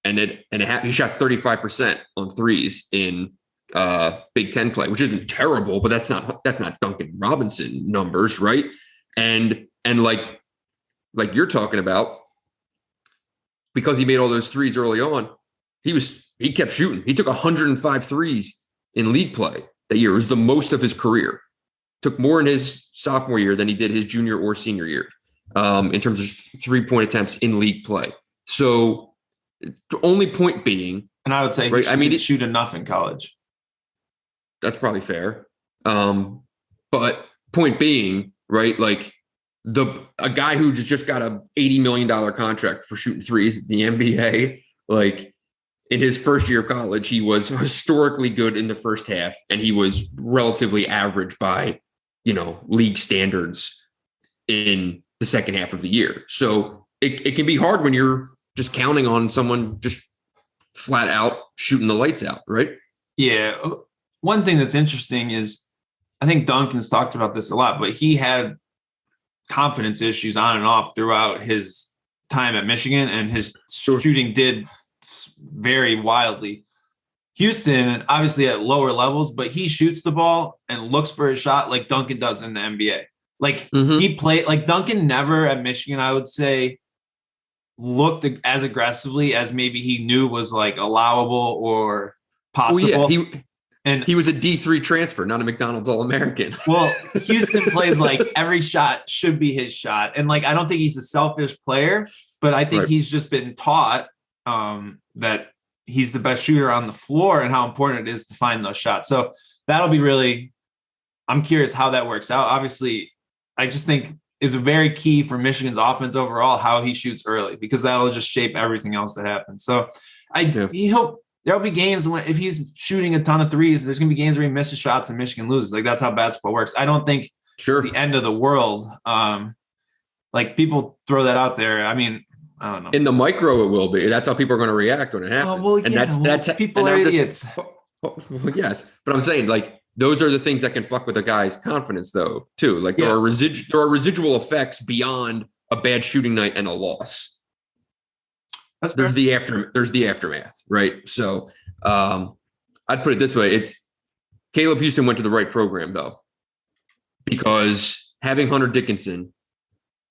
And he shot 35% on threes in Big Ten play, which isn't terrible, but that's not Duncan Robinson numbers, right? And like you're talking about, because he made all those threes early on, he kept shooting. He took 105 threes in league play that year. It was the most of his career. Took more in his sophomore year than he did his junior or senior year in terms of 3-point attempts in league play. So the only point being, and I would say, right, he shoot enough in college. That's probably fair. But point being, right, like a guy who just got a $80 million contract for shooting threes in the NBA, like in his first year of college, he was historically good in the first half, and he was relatively average by, league standards in the second half of the year. So it can be hard when you're just counting on someone just flat out shooting the lights out, right? Yeah. One thing that's interesting is, I think Duncan's talked about this a lot, but he had confidence issues on and off throughout his time at Michigan, and his shooting did vary wildly. Houston, obviously at lower levels, but he shoots the ball and looks for a shot like Duncan does in the NBA. Like he played, like Duncan never at Michigan, I would say, looked as aggressively as maybe he knew was like allowable or possible. He was a D3 transfer, not a McDonald's All-American. Well, Houston plays like every shot should be his shot. And like, I don't think he's a selfish player, but I think he's just been taught that he's the best shooter on the floor and how important it is to find those shots. So that'll be really, I'm curious how that works out. Obviously, I just think it's very key for Michigan's offense overall, how he shoots early, because that'll just shape everything else that happens. So he hope there'll be games when, if he's shooting a ton of threes, there's going to be games where he misses shots and Michigan loses. Like, that's how basketball works. I don't think it's the end of the world. Like, people throw that out there. I mean, I don't know. In the micro, it will be. That's how people are going to react when it happens. That's people are idiots. Yes, but I'm saying, like, those are the things that can fuck with a guy's confidence, though, too. Like, there are residual effects beyond a bad shooting night and a loss. There's the aftermath, right? So I'd put it this way. It's Caleb Houston went to the right program, though, because having Hunter Dickinson,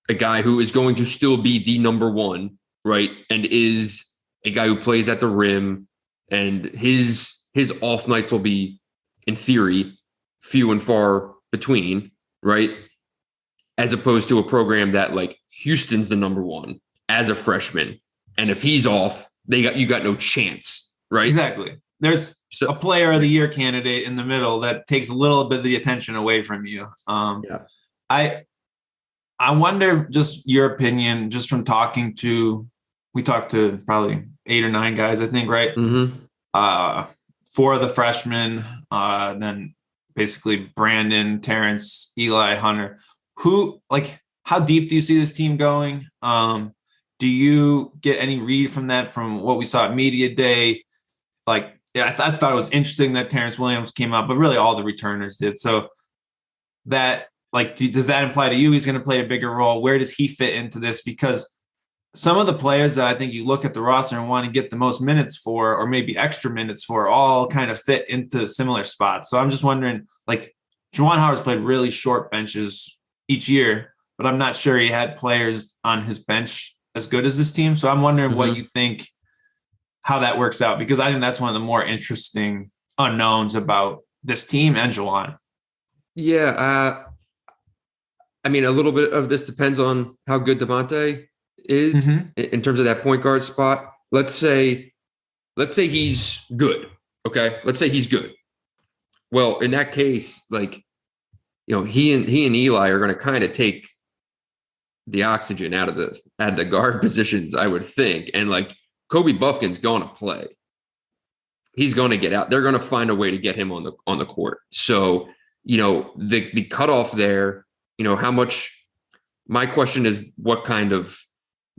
a guy who is going to still be the number one, right, and is a guy who plays at the rim, and his off nights will be, in theory, few and far between, right? As opposed to a program that, like, Houston's the number one as a freshman. And if he's off, you got no chance, right? Exactly. There's a player of the year candidate in the middle that takes a little bit of the attention away from you. I wonder, just your opinion, just from we talked to probably 8 or 9 guys, I think, right? 4 of the freshmen, then basically Brandon, Terrence, Eli, Hunter. How deep do you see this team going? Do you get any read from that, from what we saw at Media Day? I thought it was interesting that Terrence Williams came out, but really all the returners did. So that, does that imply to you he's going to play a bigger role? Where does he fit into this? Because some of the players that I think you look at the roster and want to get the most minutes for, or maybe extra minutes for, all kind of fit into similar spots. So I'm just wondering, Juwan Howard's played really short benches each year, but I'm not sure he had players on his bench as good as this team. So I'm wondering what you think, how that works out, because I think that's one of the more interesting unknowns about this team and Juwan. Yeah. I mean, a little bit of this depends on how good DeVante is in terms of that point guard spot. Let's say he's good. Okay. Let's say he's good. Well, in that case, like, he and Eli are going to kind of take the oxygen out of the guard positions, I would think. And like Kobe Buffkin's going to play. He's going to get out. They're going to find a way to get him on the court. So, the cutoff there, how much, my question is, what kind of,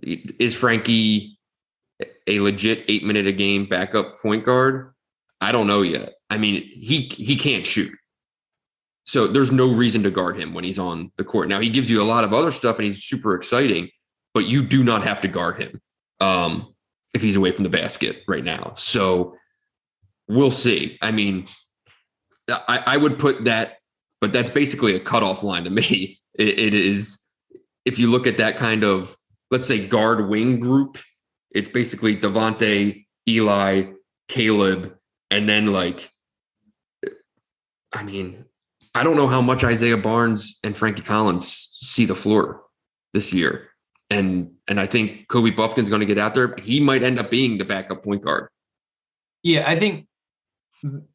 is Frankie a legit 8-minute a game backup point guard? I don't know yet. I mean, he can't shoot. So there's no reason to guard him when he's on the court. Now, he gives you a lot of other stuff and he's super exciting, but you do not have to guard him if he's away from the basket right now. So we'll see. I mean, I would put that, but that's basically a cutoff line to me. It is, if you look at that kind of, let's say, guard wing group, it's basically DeVante, Eli, Caleb, and then like, I mean, I don't know how much Isaiah Barnes and Frankie Collins see the floor this year. And I think Kobe Buffkin's going to get out there. He might end up being the backup point guard. Yeah, I think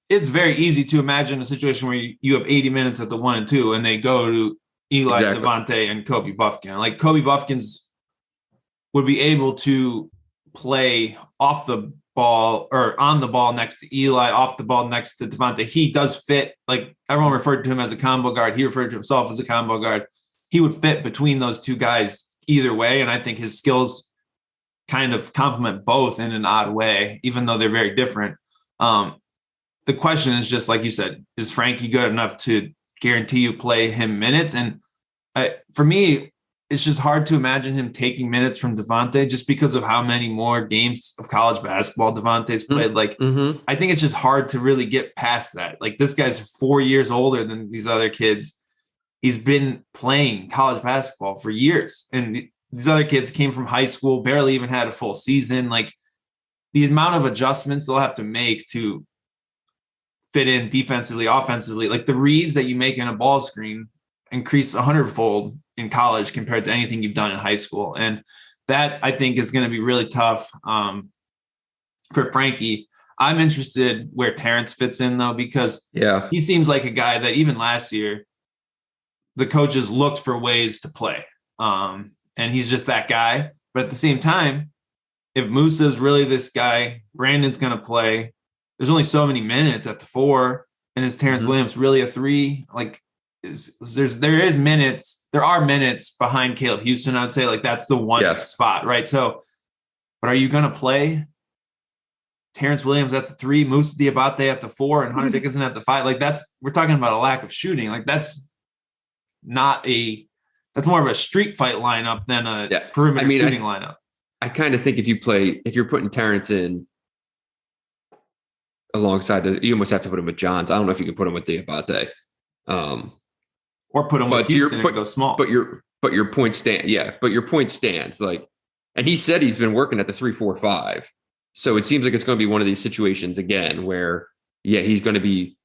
it's very easy to imagine a situation where you have 80 minutes at the 1 and 2 and they go to Eli, exactly, DeVante, and Kobe Buffkin. Like Kobe Buffkin's would be able to play off the ball or on the ball next to Eli, off the ball next to DeVante. He does fit, like everyone referred to him as a combo guard. He referred to himself as a combo guard. He would fit between those two guys either way. And I think his skills kind of complement both in an odd way, even though they're very different. The question is just, like you said, is Frankie good enough to guarantee you play him minutes? And for me, it's just hard to imagine him taking minutes from DeVante just because of how many more games of college basketball DeVante's played. I think it's just hard to really get past that. Like, this guy's 4 years older than these other kids. He's been playing college basketball for years. And these other kids came from high school, barely even had a full season. Like, the amount of adjustments they'll have to make to fit in defensively, offensively, like the reads that you make in a ball screen increase 100-fold in college compared to anything you've done in high school. And that, I think, is going to be really tough for Frankie. I'm interested where Terrence fits in, though, because he seems like a guy that even last year, the coaches looked for ways to play. And he's just that guy. But at the same time, if Moussa is really this guy, Brandon's going to play. There's only so many minutes at the 4. And is Terrence Williams really a 3? Like, there are minutes behind Caleb Houston. I'd say, like, that's the one spot, right? So, but are you going to play Terrence Williams at the 3, Moussa Diabate at the 4, and Hunter Dickinson at the 5? Like, we're talking about a lack of shooting. Like, that's more of a street fight lineup than a perimeter shooting lineup. I kind of think if you're putting Terrence in alongside you almost have to put him with Johns. I don't know if you can put him with Diabate. Or put him with Houston and go small. But your point stands. Yeah, but your point stands. Like, and he said he's been working at the 3-4-5. So it seems like it's going to be one of these situations again where, he's going to be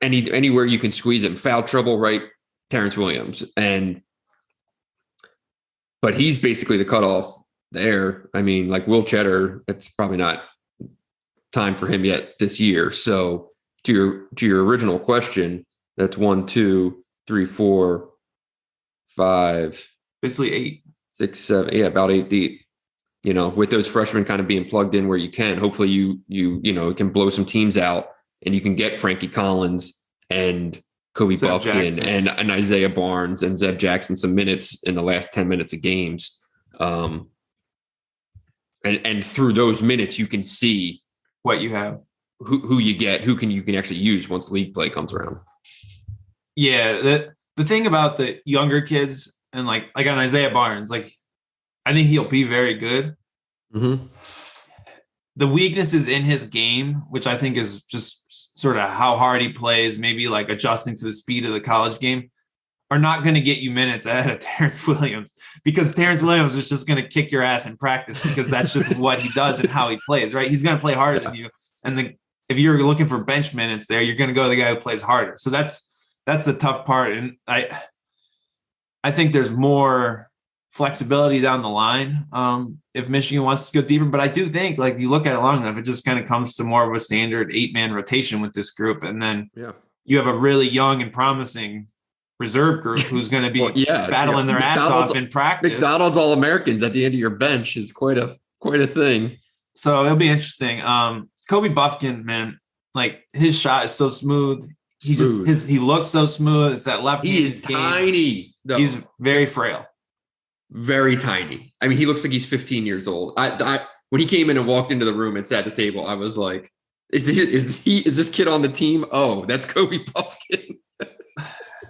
anywhere you can squeeze him. Foul trouble, right? Terrence Williams. But he's basically the cutoff there. I mean, like Will Cheddar, it's probably not time for him yet this year. So to your original question, that's 1, 2, 3, 4, 5, basically 8, 6, 7. Yeah, about 8 deep. With those freshmen kind of being plugged in where you can. Hopefully you can blow some teams out and you can get Frankie Collins and Kobe Buffkin and Isaiah Barnes and Zeb Jackson some minutes in the last 10 minutes of games. And through those minutes, you can see what you have, who you get, you can actually use once league play comes around. Yeah. The thing about the younger kids and like on Isaiah Barnes, like, I think he'll be very good. Mm-hmm. The weaknesses in his game, which I think is just sort of how hard he plays, maybe like adjusting to the speed of the college game, are not going to get you minutes ahead of Terrence Williams, because Terrence Williams is just going to kick your ass in practice because that's just what he does and how he plays, right? He's going to play harder than you. And if you're looking for bench minutes there, you're going to go to the guy who plays harder. So that's the tough part. And I think there's more flexibility down the line if Michigan wants to go deeper. But I do think, like, you look at it long enough, it just kind of comes to more of a standard 8-man rotation with this group. And then you have a really young and promising reserve group who's going to be battling their ass off in practice. McDonald's All-Americans at the end of your bench is quite a thing. So it'll be interesting. Kobe Buffkin, man, like, his shot is so smooth. He looks so smooth. It's that left. He is tiny. Though. He's very frail. Very tiny. I mean, he looks like he's 15 years old. I when he came in and walked into the room and sat at the table, I was like, is this kid on the team? Oh, that's Kobe Buffkin.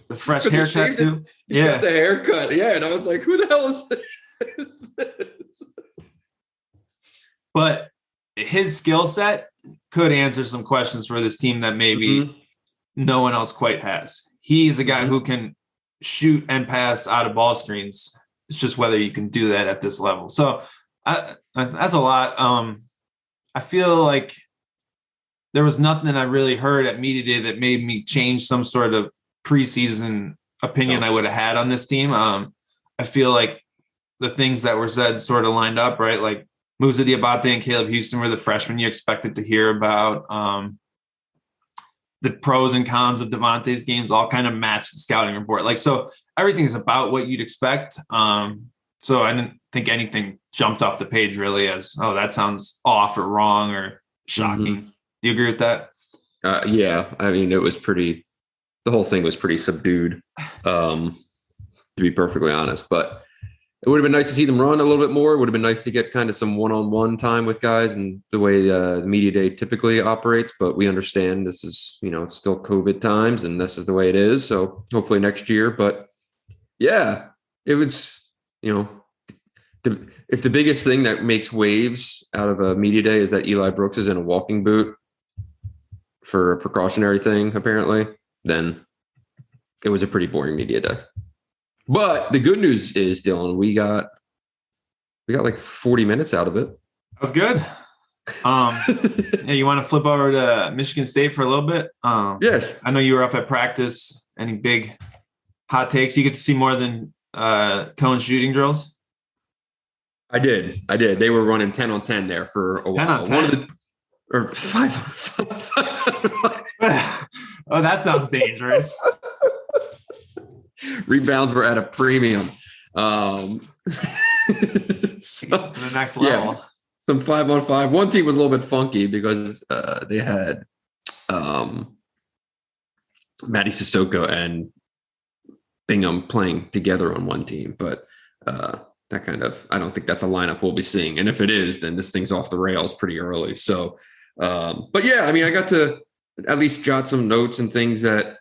The fresh haircut too. Got the haircut. Yeah. And I was like, who the hell is this? But his skill set could answer some questions for this team that maybe no one else quite has. He's a guy who can shoot and pass out of ball screens. It's just whether you can do that at this level. So that's a lot. I feel like there was nothing that I really heard at media day that made me change some sort of preseason opinion I would have had on this team. I feel like the things that were said sort of lined up, right? Like Moussa Diabate and Caleb Houston were the freshmen you expected to hear about. The pros and cons of DeVante's games all kind of match the scouting report. Like, so everything is about what you'd expect. So I didn't think anything jumped off the page really as, oh, that sounds off or wrong or shocking. Do you agree with that? Yeah. I mean, the whole thing was pretty subdued, to be perfectly honest, but it would have been nice to see them run a little bit more. It would have been nice to get kind of some one-on-one time with guys and the way the media day typically operates. But we understand this is, it's still COVID times and this is the way it is. So hopefully next year. But yeah, it was, if the biggest thing that makes waves out of a media day is that Eli Brooks is in a walking boot for a precautionary thing, apparently, then it was a pretty boring media day. But the good news is, Dylan, we got like 40 minutes out of it. That was good. Yeah, you want to flip over to Michigan State for a little bit? Yes. I know you were up at practice. Any big hot takes? You get to see more than cone shooting drills? I did. They were running 10 on 10 there for a while. 10 on 10? Or 5 on 5. Oh, that sounds dangerous. Rebounds were at a premium. To the next level. Yeah, some 5 on 5. One team was a little bit funky because they had Matty Sissoko and Bingham playing together on one team, but that kind of, I don't think that's a lineup we'll be seeing. And if it is, then this thing's off the rails pretty early. So, but yeah, I mean, I got to at least jot some notes and things that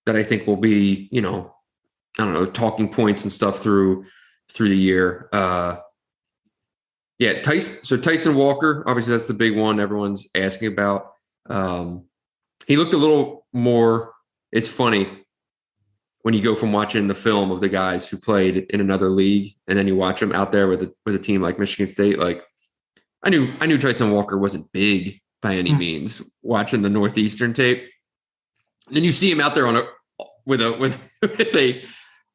that I think will be, talking points and stuff through the year. Tyson Walker, obviously that's the big one everyone's asking about. He looked a little more, it's funny when you go from watching the film of the guys who played in another league and then you watch them out there with a team like Michigan State. Like I knew Tyson Walker wasn't big by any means watching the Northeastern tape. And then you see him out there with a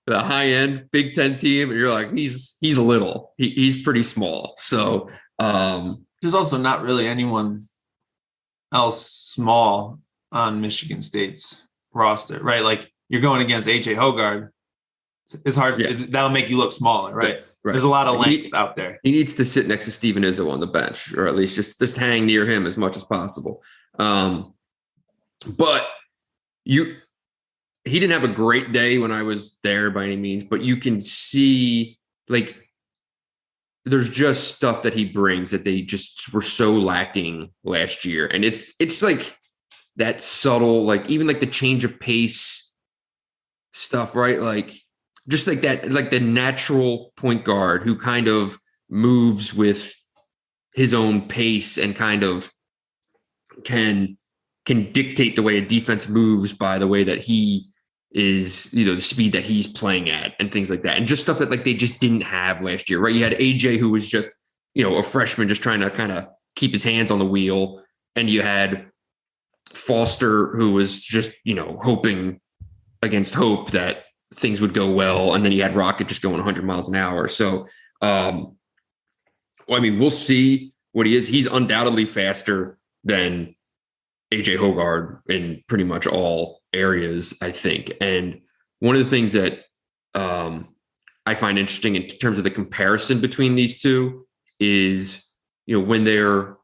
high end Big Ten team, and you're like, he's little. He's pretty small. So there's also not really anyone else small on Michigan State's roster, right? Like you're going against AJ Hoggard. It's hard. Yeah. That'll make you look smaller, right? Right. There's a lot of length out there. He needs to sit next to Steven Izzo on the bench, or at least just hang near him as much as possible. But he didn't have a great day when I was there by any means, but you can see like there's just stuff that he brings that they just were so lacking last year. And it's like that subtle, like even like the change of pace stuff, right? Like just like that, like the natural point guard who kind of moves with his own pace and kind of can dictate the way a defense moves by the way that he is, the speed that he's playing at and things like that. And just stuff that like they just didn't have last year, right? You had AJ who was just, a freshman just trying to kind of keep his hands on the wheel. And you had Foster, who was just, hoping against hope that things would go well. And then he had Rocket just going 100 miles an hour. So, we'll see what he is. He's undoubtedly faster than AJ Hoggard in pretty much all areas, I think. And one of the things that I find interesting in terms of the comparison between these two is, when they're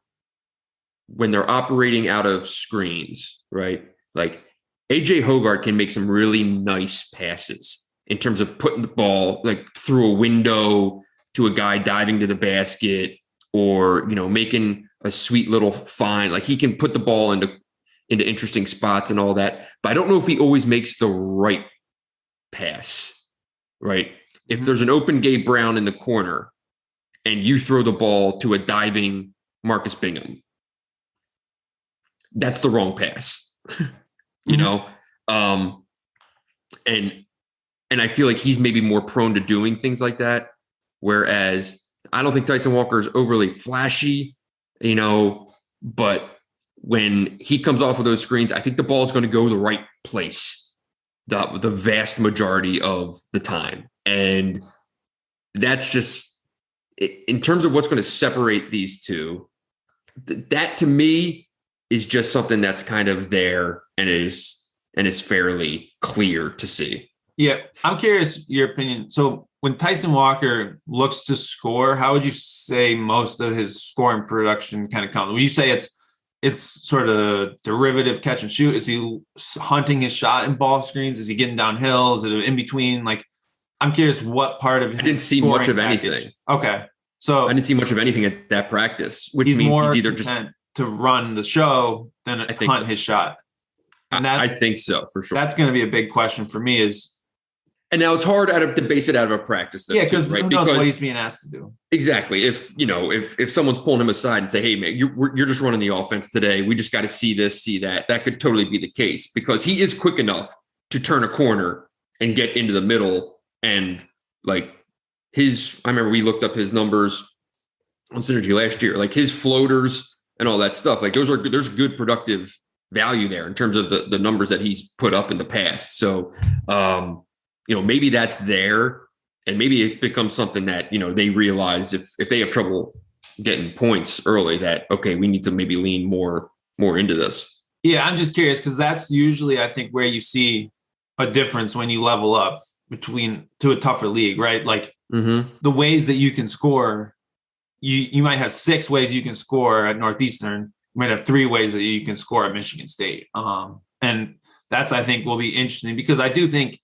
operating out of screens, right? Like AJ Hoggard can make some really nice passes in terms of putting the ball like through a window to a guy diving to the basket, or, making a sweet little find. Like he can put the ball into interesting spots and all that. But I don't know if he always makes the right pass, right? If there's an open Gabe Brown in the corner and you throw the ball to a diving Marcus Bingham, that's the wrong pass, and I feel like he's maybe more prone to doing things like that. Whereas I don't think Tyson Walker is overly flashy, but when he comes off of those screens, I think the ball is going to go the right place the vast majority of the time. And that's just, in terms of what's going to separate these two, that to me is just something that's kind of there and is fairly clear to see. Yeah, I'm curious your opinion. So when Tyson Walker looks to score, how would you say most of his scoring production kind of comes? Would you say it's sort of derivative catch and shoot? Is he hunting his shot in ball screens? Is he getting downhill? Is it in between? Like, I'm curious what part of his I didn't see much of package. anything. Okay. So I didn't see much of anything at that practice, which he's means more he's either just to run the show than hunt his shot. And I think so, for sure. That's going to be a big question for me is. And now it's hard to base it out of a practice. Though, because right? who knows what he's being asked to do. Exactly. If someone's pulling him aside and say, hey, man, you're just running the offense today. We just got to see this, see that. That could totally be the case because he is quick enough to turn a corner and get into the middle. And like I remember we looked up his numbers on Synergy last year, like his floaters and all that stuff. Like there's good productive value there in terms of the numbers that he's put up in the past. So, maybe that's there, and maybe it becomes something that, they realize if they have trouble getting points early that, okay, we need to maybe lean more into this. Yeah. I'm just curious because that's usually, I think, where you see a difference when you level up to a tougher league, right? Like the ways that you can score, you might have 6 ways you can score at Northeastern. You might have 3 ways that you can score at Michigan State. And that's, I think, will be interesting because I do think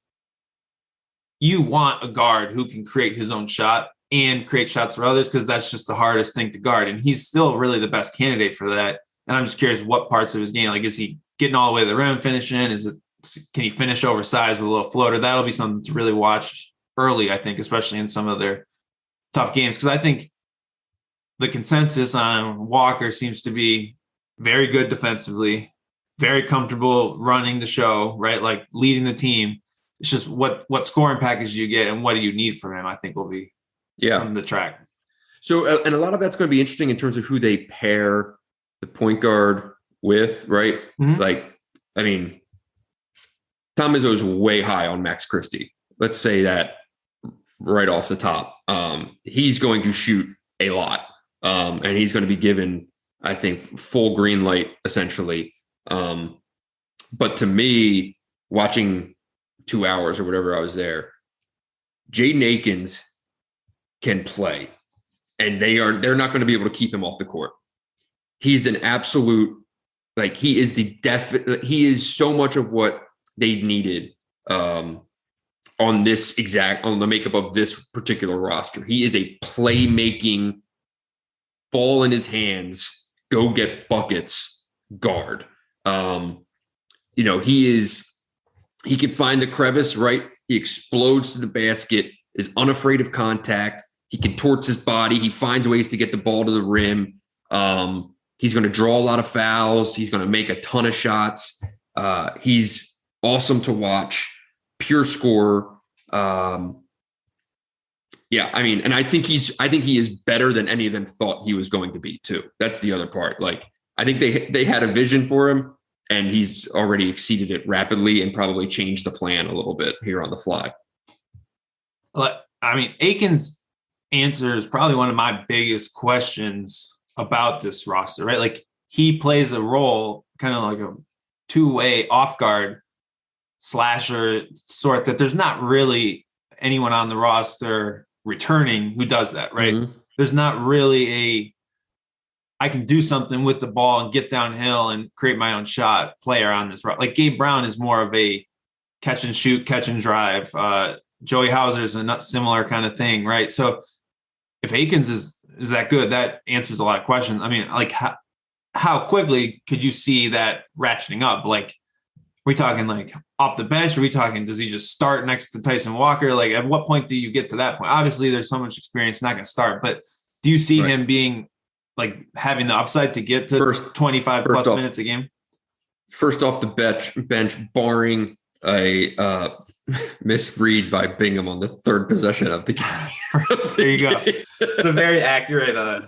you want a guard who can create his own shot and create shots for others because that's just the hardest thing to guard. And he's still really the best candidate for that. And I'm just curious what parts of his game, like, is he getting all the way to the rim finishing? Can he finish oversized with a little floater? That'll be something to really watch early, I think, especially in some of their tough games. Because I think the consensus on Walker seems to be very good defensively, very comfortable running the show, right? Like leading the team. It's just what scoring package do you get and what do you need from him, I think will be on the track. So, and a lot of that's going to be interesting in terms of who they pair the point guard with, right? Mm-hmm. Like, I mean, Tom Izzo is way high on Max Christie. Let's say that right off the top. He's going to shoot a lot. And he's going to be given, I think, full green light, essentially. But to me, watching 2 hours or whatever I was there, Jaden Akins can play. And they're not going to be able to keep him off the court. He's an absolute, like, he is he is so much of what they needed on the makeup of this particular roster. He is a playmaking, ball in his hands, go get buckets guard. He can find the crevice, right? He explodes to the basket, is unafraid of contact. He contorts his body. He finds ways to get the ball to the rim. He's going to draw a lot of fouls. He's going to make a ton of shots. He's awesome to watch, pure scorer. And I think he is better than any of them thought he was going to be too. That's the other part. Like, I think they had a vision for him, and he's already exceeded it rapidly and probably changed the plan a little bit here on the fly. I mean, Aiken's answer is probably one of my biggest questions about this roster, right? Like, he plays a role kind of like a two-way off guard slasher sort that there's not really anyone on the roster returning who does that, right? Mm-hmm. There's not really I can do something with the ball and get downhill and create my own shot player on this roster. Like, Gabe Brown is more of a catch and shoot, catch and drive. Joey Hauser is a not similar kind of thing, right? So if Aikens is that good, that answers a lot of questions. I mean, like, how quickly could you see that ratcheting up? Like, are we talking like off the bench? Are we talking, does he just start next to Tyson Walker? Like, at what point do you get to that point? Obviously, there's so much experience, not going to start, but do you see him being like having the upside to get to 25 plus minutes a game? First off the bench, barring a misread by Bingham on the third possession of the game. There you go. It's a very accurate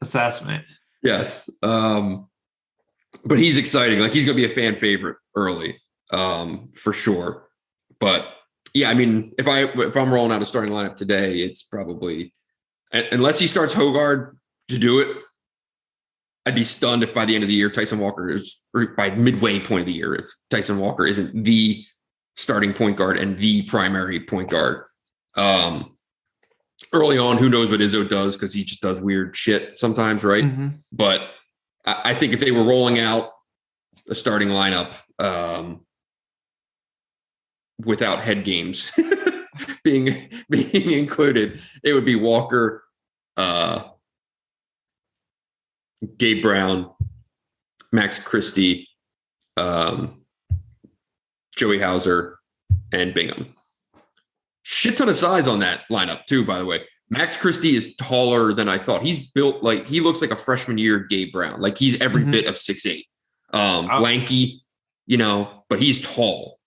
assessment. Yes. But he's exciting. Like, he's going to be a fan favorite early, for sure. But yeah, I mean, if I'm rolling out a starting lineup today, it's probably, unless he starts Hogard to do it, I'd be stunned if by the end of the year, Tyson Walker is, or by midway point of the year, if Tyson Walker isn't the starting point guard and the primary point guard. Early on, who knows what Izzo does, because he just does weird shit sometimes, right? Mm-hmm. But I think if they were rolling out a starting lineup without head games being included, it would be Walker, Gabe Brown, Max Christie, Joey Hauser, and Bingham. Shit ton of size on that lineup too, by the way. Max Christie is taller than I thought. He's built like, he looks like a freshman year Gabe Brown. Like, he's every bit of 6'8". Lanky, but he's tall.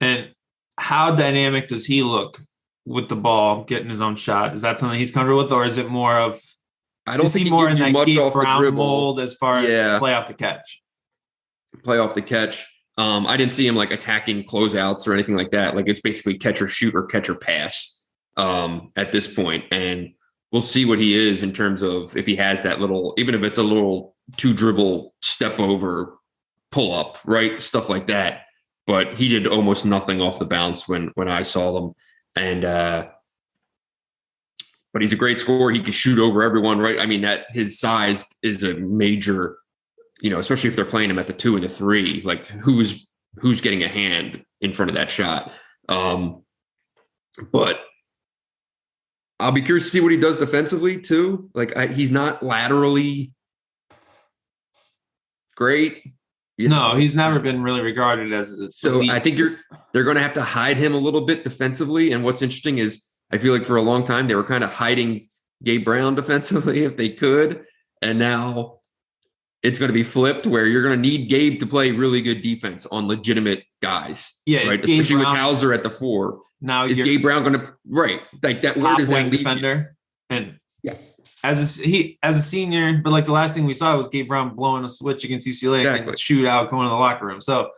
And how dynamic does he look with the ball, getting his own shot? Is that something he's comfortable with, or is it more of, I don't think he more in that much Gabe Brown mold as far as play off the catch? Play off the catch. I didn't see him like attacking closeouts or anything like that. Like, it's basically catch or shoot or catch or pass at this point. And we'll see what he is in terms of if he has that little, even if it's a little 2-dribble step over pull up, right? Stuff like that. But he did almost nothing off the bounce when I saw them. And, but he's a great scorer. He can shoot over everyone, right? I mean, that his size is a major, especially if they're playing him at the 2 and the 3, like who's getting a hand in front of that shot. But I'll be curious to see what he does defensively too. Like, he's not laterally great. He's never been really regarded as a so elite. I think they're going to have to hide him a little bit defensively. And what's interesting is I feel like for a long time they were kind of hiding Gabe Brown defensively if they could, and now it's going to be flipped where you're going to need Gabe to play really good defense on legitimate guys. Yeah, right. Especially with Hauser at the 4. Now is Gabe Brown going to like that? Where does that leave defender? You? And as a senior, but like the last thing we saw was Gabe Brown blowing a switch against UCLA and shoot out going to the locker room. So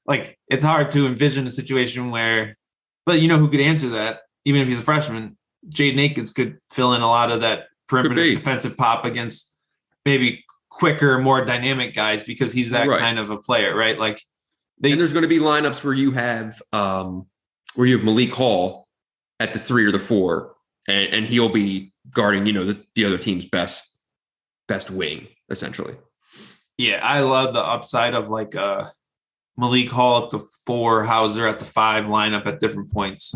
like, it's hard to envision a situation where, but who could answer that? Even if he's a freshman, Jaden Akins could fill in a lot of that perimeter defensive pop against maybe quicker, more dynamic guys because he's that kind of a player, right? Like, and there's going to be lineups where you have Malik Hall at the 3 or the 4, and he'll be guarding, the other team's best wing, essentially. Yeah, I love the upside of like Malik Hall at the 4, Hauser at the 5 lineup at different points.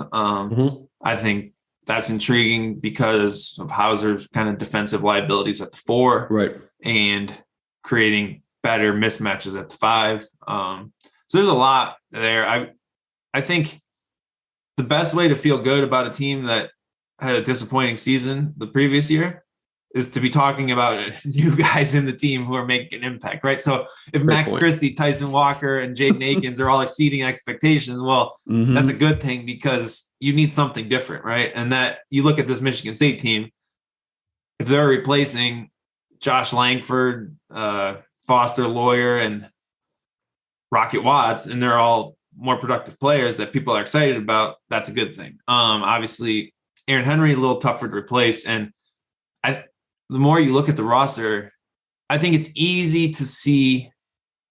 I think that's intriguing because of Hauser's kind of defensive liabilities at the 4, right, and creating better mismatches at the 5. So there's a lot there. I think the best way to feel good about a team that had a disappointing season the previous year is to be talking about new guys in the team who are making an impact, right? So if Max Christie, Tyson Walker, and Jaden Akins are all exceeding expectations, well, that's a good thing because you need something different, right? And that you look at this Michigan State team, if they're replacing Josh Langford, Foster, Lawyer, and Rocket Watts, and they're all more productive players that people are excited about, that's a good thing. Obviously, Aaron Henry, a little tougher to replace. And the more you look at the roster, I think it's easy to see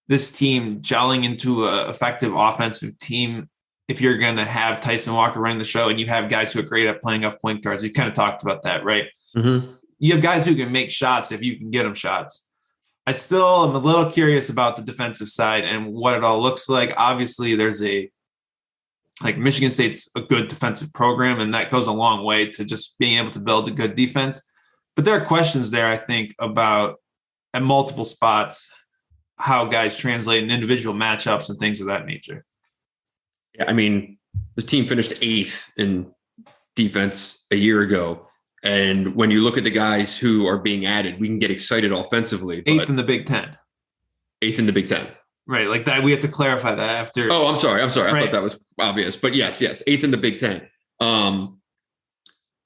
this team gelling into an effective offensive team if you're going to have Tyson Walker running the show and you have guys who are great at playing off point guards. We kind of talked about that, right? Mm-hmm. You have guys who can make shots if you can get them shots. I still am a little curious about the defensive side and what it all looks like. Obviously, there's Michigan State's a good defensive program, and that goes a long way to just being able to build a good defense. But there are questions there, I think, about at multiple spots, how guys translate in individual matchups and things of that nature. Yeah, I mean, this team finished 8th in defense a year ago. And when you look at the guys who are being added, we can get excited offensively. 8th in the Big Ten. 8th in the Big Ten. Right. Like that. We have to clarify that after. Oh, I'm sorry. Right. I thought that was obvious. But yes. 8th in the Big Ten.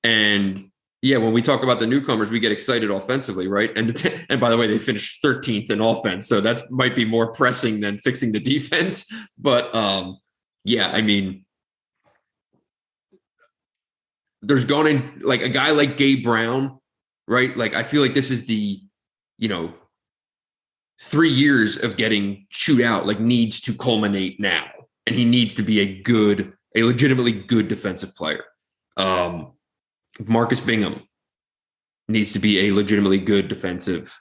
And yeah, when we talk about the newcomers, we get excited offensively, right? And by the way, they finished 13th in offense. So that might be more pressing than fixing the defense. But yeah, I mean, there's gone in like a guy like Gabe Brown, right? Like, I feel like this is the, 3 years of getting chewed out, like needs to culminate now. And he needs to be a legitimately good defensive player. Marcus Bingham needs to be a legitimately good defensive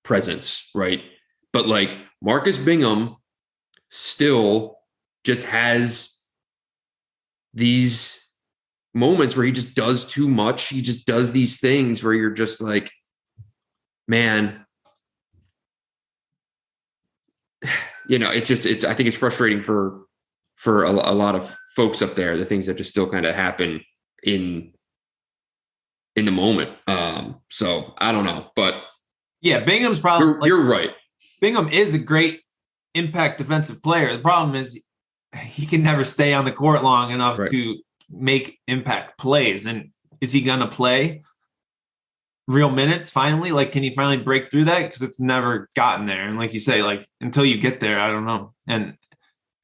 presence, right? But like Marcus Bingham still just has these moments where he just does too much. He just does these things where you're just like, man, I think it's frustrating for a lot of folks up there, the things that just still kind of happen in the moment. So I don't know, but yeah, Bingham's probably you're right. Bingham is a great impact defensive player. The problem is he can never stay on the court long enough to make impact plays. And is he going to play real minutes finally? Like, can he finally break through that? Because it's never gotten there. And like you say, like until you get there, I don't know. And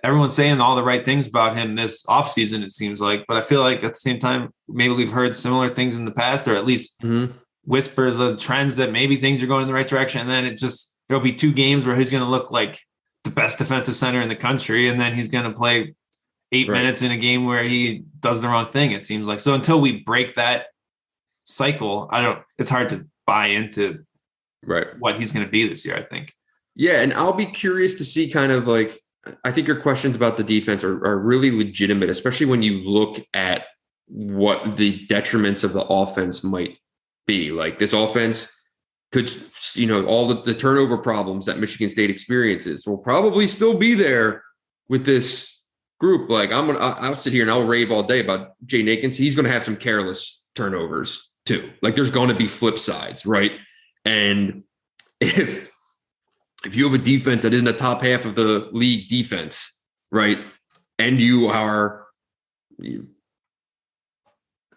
everyone's saying all the right things about him this offseason, it seems like. But I feel like at the same time, maybe we've heard similar things in the past, or at least whispers of trends that maybe things are going in the right direction. And then there'll be 2 games where he's going to look like the best defensive center in the country. And then he's going to play 8 minutes in a game where he does the wrong thing, it seems like. So until we break that cycle, it's hard to buy into what he's going to be this year, I think. Yeah. And I'll be curious to see kind of like, I think your questions about the defense are really legitimate, especially when you look at what the detriments of the offense might be. Like this offense could, all the turnover problems that Michigan State experiences will probably still be there with this group. Like I'll sit here and I'll rave all day about Jay Nakins. He's going to have some careless turnovers too. Like there's going to be flip sides, right? And if you have a defense that isn't the top half of the league defense, right, and you are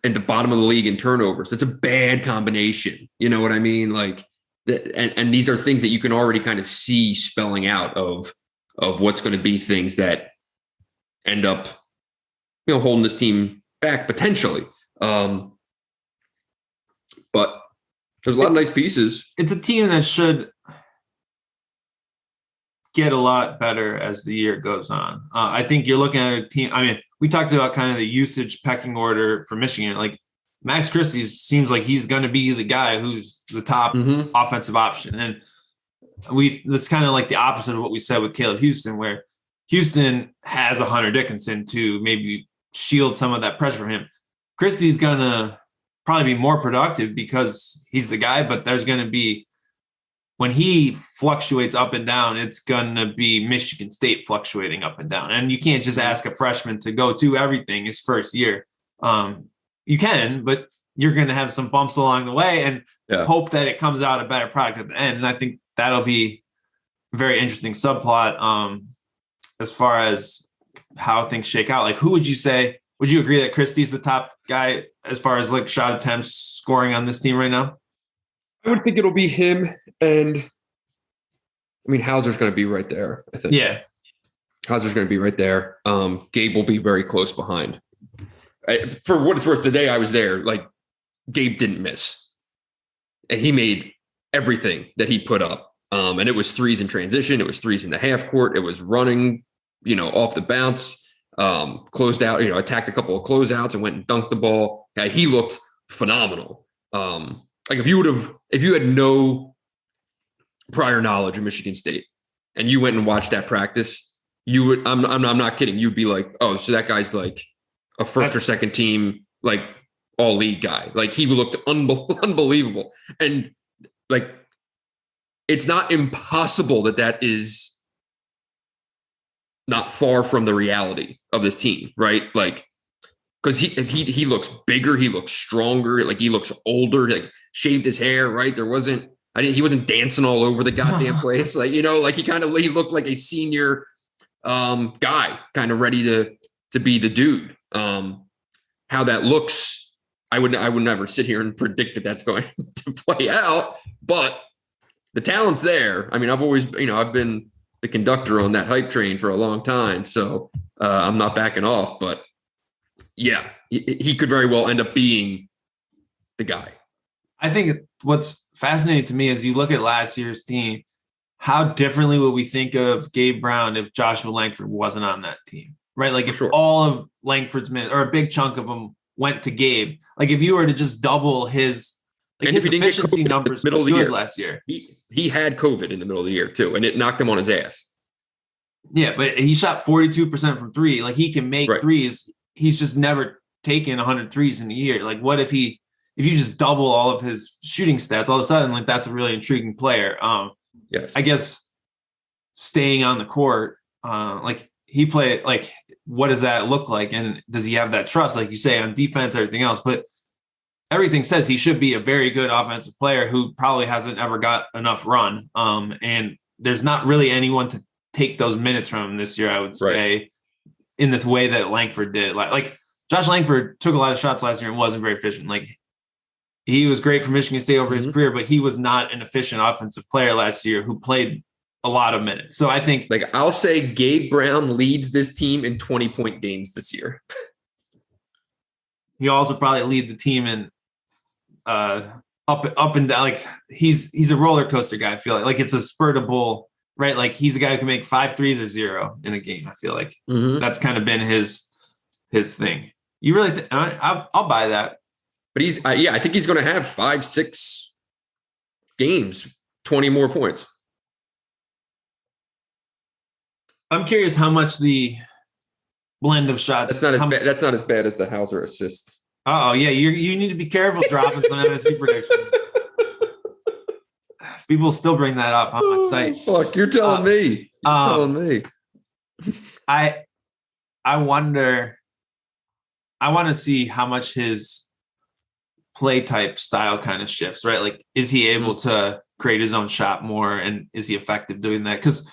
at the bottom of the league in turnovers, it's a bad combination. You know what I mean? Like, and these are things that you can already kind of see spelling out of what's going to be things that end up, holding this team back potentially. But there's a lot of nice pieces. It's a team that should get a lot better as the year goes on. I think you're looking at a team. I mean, we talked about kind of the usage pecking order for Michigan. Like Max Christie seems like he's going to be the guy who's the top offensive option. And that's kind of like the opposite of what we said with Caleb Houston, where Houston has a Hunter Dickinson to maybe shield some of that pressure from him. Christie's going to probably be more productive because he's the guy, but there's going to be, when he fluctuates up and down, it's going to be Michigan State fluctuating up and down. And you can't just ask a freshman to go do everything his first year. You can, but you're going to have some bumps along the way and hope that it comes out a better product at the end. And I think that'll be a very interesting subplot as far as how things shake out. Like, who would you say, would you agree that Christie's the top guy as far as like shot attempts scoring on this team right now? I would think it'll be him and I mean, Hauser's going to be right there, I think. Yeah. Hauser's going to be right there. Gabe will be very close behind. For what it's worth, the day I was there, like, Gabe didn't miss. And he made everything that he put up. And it was threes in transition. It was threes in the half court. It was running, off the bounce, closed out, attacked a couple of closeouts and went and dunked the ball. Yeah, he looked phenomenal. Like if you had no prior knowledge of Michigan State and you went and watched that practice, you would, I'm not kidding. You'd be like, oh, so that guy's like a first or second team, like all league guy. Like he looked unbelievable. And like, it's not impossible that is not far from the reality of this team, right? Like, because he looks bigger, he looks stronger, like he looks older, like shaved his hair, right? He wasn't dancing all over the goddamn place, like he looked like a senior guy, kind of ready to be the dude. How that looks, I would never sit here and predict that that's going to play out, but the talent's there. I mean, I've always, I've been the conductor on that hype train for a long time, so I'm not backing off. But yeah, he could very well end up being the guy. I think what's fascinating to me is you look at last year's team, how differently would we think of Gabe Brown if Joshua Langford wasn't on that team, right? Like if all of Langford's minutes or a big chunk of them went to Gabe, like if you were to just double his, like his efficiency numbers were good last year. He had COVID in the middle of the year too, and it knocked him on his ass. Yeah, but he shot 42% from three. Like he can make threes. He's just never taken 100 threes in a year. Like what if you just double all of his shooting stats, all of a sudden, like that's a really intriguing player. Yes. I guess staying on the court, like he played, like what does that look like? And does he have that trust, like you say, on defense, everything else? But everything says he should be a very good offensive player who probably hasn't ever got enough run. And there's not really anyone to take those minutes from him this year, I would say, in this way that Langford did. Like Josh Langford took a lot of shots last year and wasn't very efficient. Like he was great for Michigan State over his career, but he was not an efficient offensive player last year who played a lot of minutes. So I think, like, I'll say Gabe Brown leads this team in 20-point games this year. He also probably lead the team in up and down. Like he's a roller coaster guy. I feel like it's a spurtable, right? Like he's a guy who can make 5 threes or 0 in a game. I feel like that's kind of been his thing. You really, I'll buy that. But I think he's going to have 5-6 games, 20 more points. I'm curious how much the blend of shots. That's not as bad as the Hauser assist. Oh yeah, you need to be careful dropping some MSU predictions. People still bring that up on my site. Fuck, you're telling me. You're telling me. I wonder. I want to see how much his play type style kind of shifts, right? Like, is he able to create his own shot more, and is he effective doing that? Because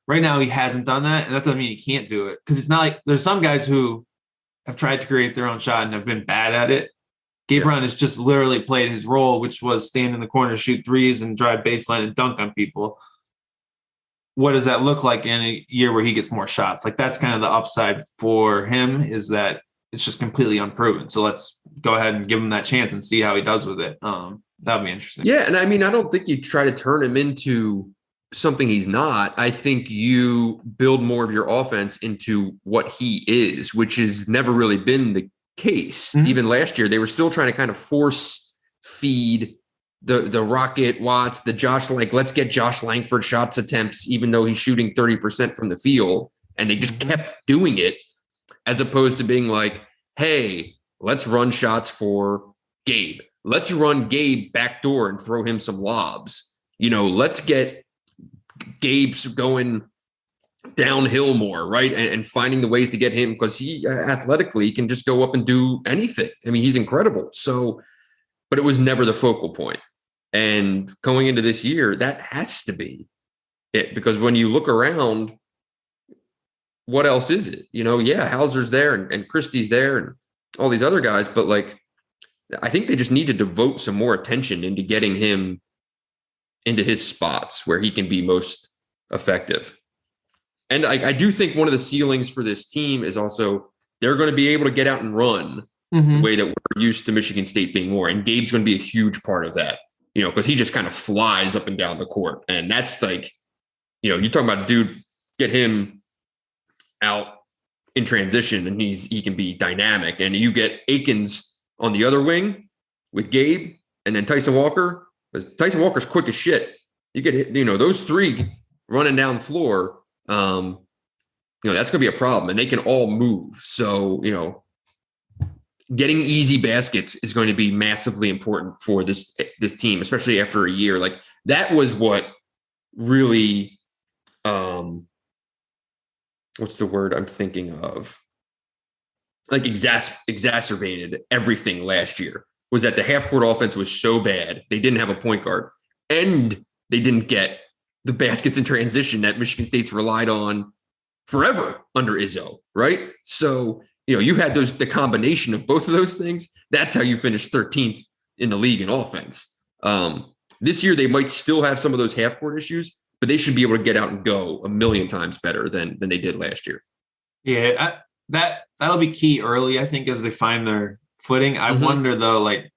right now he hasn't done that, and that doesn't mean he can't do it. Because it's not like there's some guys who have tried to create their own shot and have been bad at it. Gabe Brown has just literally played his role, which was stand in the corner, shoot threes, and drive baseline and dunk on people. What does that look like in a year where he gets more shots? Like that's kind of the upside for him, is that it's just completely unproven. So let's go ahead and give him that chance and see how he does with it. That'd be interesting. Yeah, and I mean, I don't think you try to turn him into something he's not. I think you build more of your offense into what he is, which has never really been the case. Even last year, they were still trying to kind of force feed the Rocket Watts, the Josh, like, let's get Josh Langford shots attempts, even though he's shooting 30% from the field. And they just kept doing it, as opposed to being like, hey, let's run shots for Gabe. Let's run Gabe backdoor and throw him some lobs. Let's get Gabe's going downhill more, right? And finding the ways to get him, because he athletically can just go up and do anything. I mean, he's incredible. So, but it was never the focal point. And going into this year, that has to be it, because when you look around, what else is it? Hauser's there and Christie's there and all these other guys, but like, I think they just need to devote some more attention into getting him into his spots where he can be most effective. And I do think one of the ceilings for this team is also they're going to be able to get out and run the way that we're used to Michigan State being more. And Gabe's going to be a huge part of that, because he just kind of flies up and down the court. And that's like, you're talking about a dude, get him out in transition and he can be dynamic. And you get Akins on the other wing with Gabe and then Tyson Walker. Tyson Walker's quick as shit. You get, those three running down the floor. That's going to be a problem, and they can all move. So, getting easy baskets is going to be massively important for this team, especially after a year. Like that was what really, what's the word I'm thinking of? Like exacerbated everything last year was that the half court offense was so bad. They didn't have a point guard and they didn't get the baskets in transition that Michigan State's relied on forever under Izzo. Right. So, you had the combination of both of those things. That's how you finished 13th in the league in offense. This year, they might still have some of those half court issues, but they should be able to get out and go a million times better than they did last year. Yeah, that'll be key early, I think, as they find their footing. I wonder though, like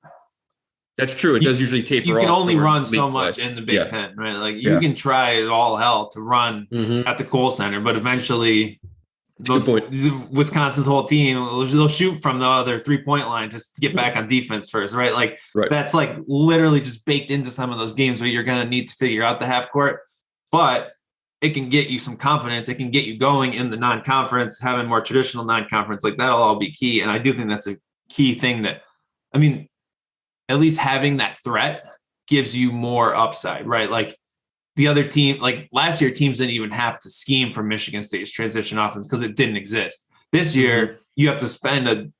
that's true. It does usually taper off. You can only run so much in the Big Ten, right? Like you can try all hell to run at the Kohl Center, but eventually Wisconsin's whole team, they'll shoot from the other 3-point line to get back on defense first, right? Like that's like literally just baked into some of those games where you're going to need to figure out the half court, but it can get you some confidence. It can get you going in the non-conference, having more traditional non-conference, like that'll all be key. And I do think that's a key thing that, at least having that threat gives you more upside, right? Like the other team, like last year, teams didn't even have to scheme for Michigan State's transition offense because it didn't exist. This year, you have to spend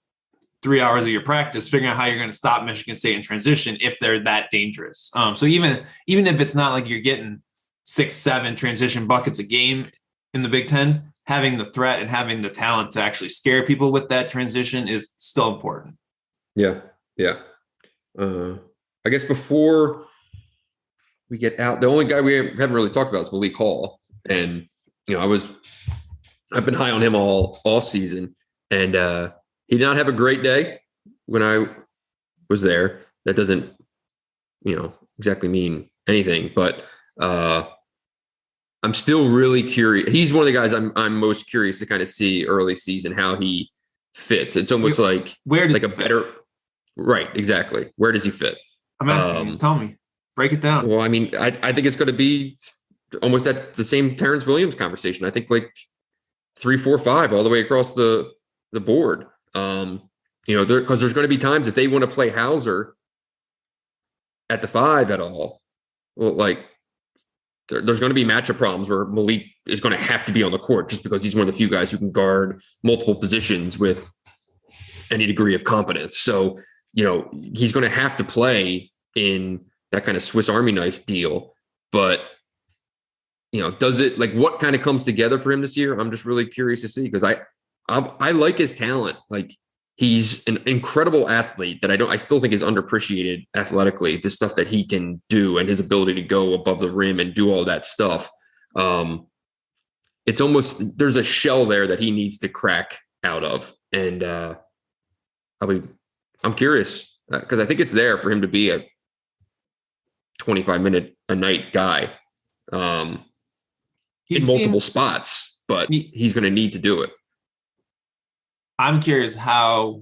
3 hours of your practice figuring out how you're going to stop Michigan State in transition if they're that dangerous. So even if it's not like you're getting 6-7 transition buckets a game in the Big Ten, having the threat and having the talent to actually scare people with that transition is still important. Yeah. I guess before we get out, the only guy we haven't really talked about is Malik Hall. And, I've been high on him all season. And he did not have a great day when I was there. That doesn't, exactly mean anything. But I'm still really curious. He's one of the guys I'm most curious to kind of see early season, how he fits. It's almost like a better – right, exactly. Where does he fit? I'm asking you. Tell me. Break it down. Well, I think it's going to be almost at the same Terrence Williams conversation. I think like 3, 4, 5 all the way across the board. Because there's going to be times that they want to play Hauser at the 5 at all. Well, like there's going to be matchup problems where Malik is going to have to be on the court just because he's one of the few guys who can guard multiple positions with any degree of competence. So, he's going to have to play in that kind of Swiss Army knife deal. But, does it, like, what kind of comes together for him this year? I'm just really curious to see, because I like his talent. Like, he's an incredible athlete that I still think is underappreciated athletically, the stuff that he can do and his ability to go above the rim and do all that stuff. It's almost, there's a shell there that he needs to crack out of. And I'm curious because I think it's there for him to be a 25-minute a night guy in multiple spots, but he's going to need to do it. I'm curious how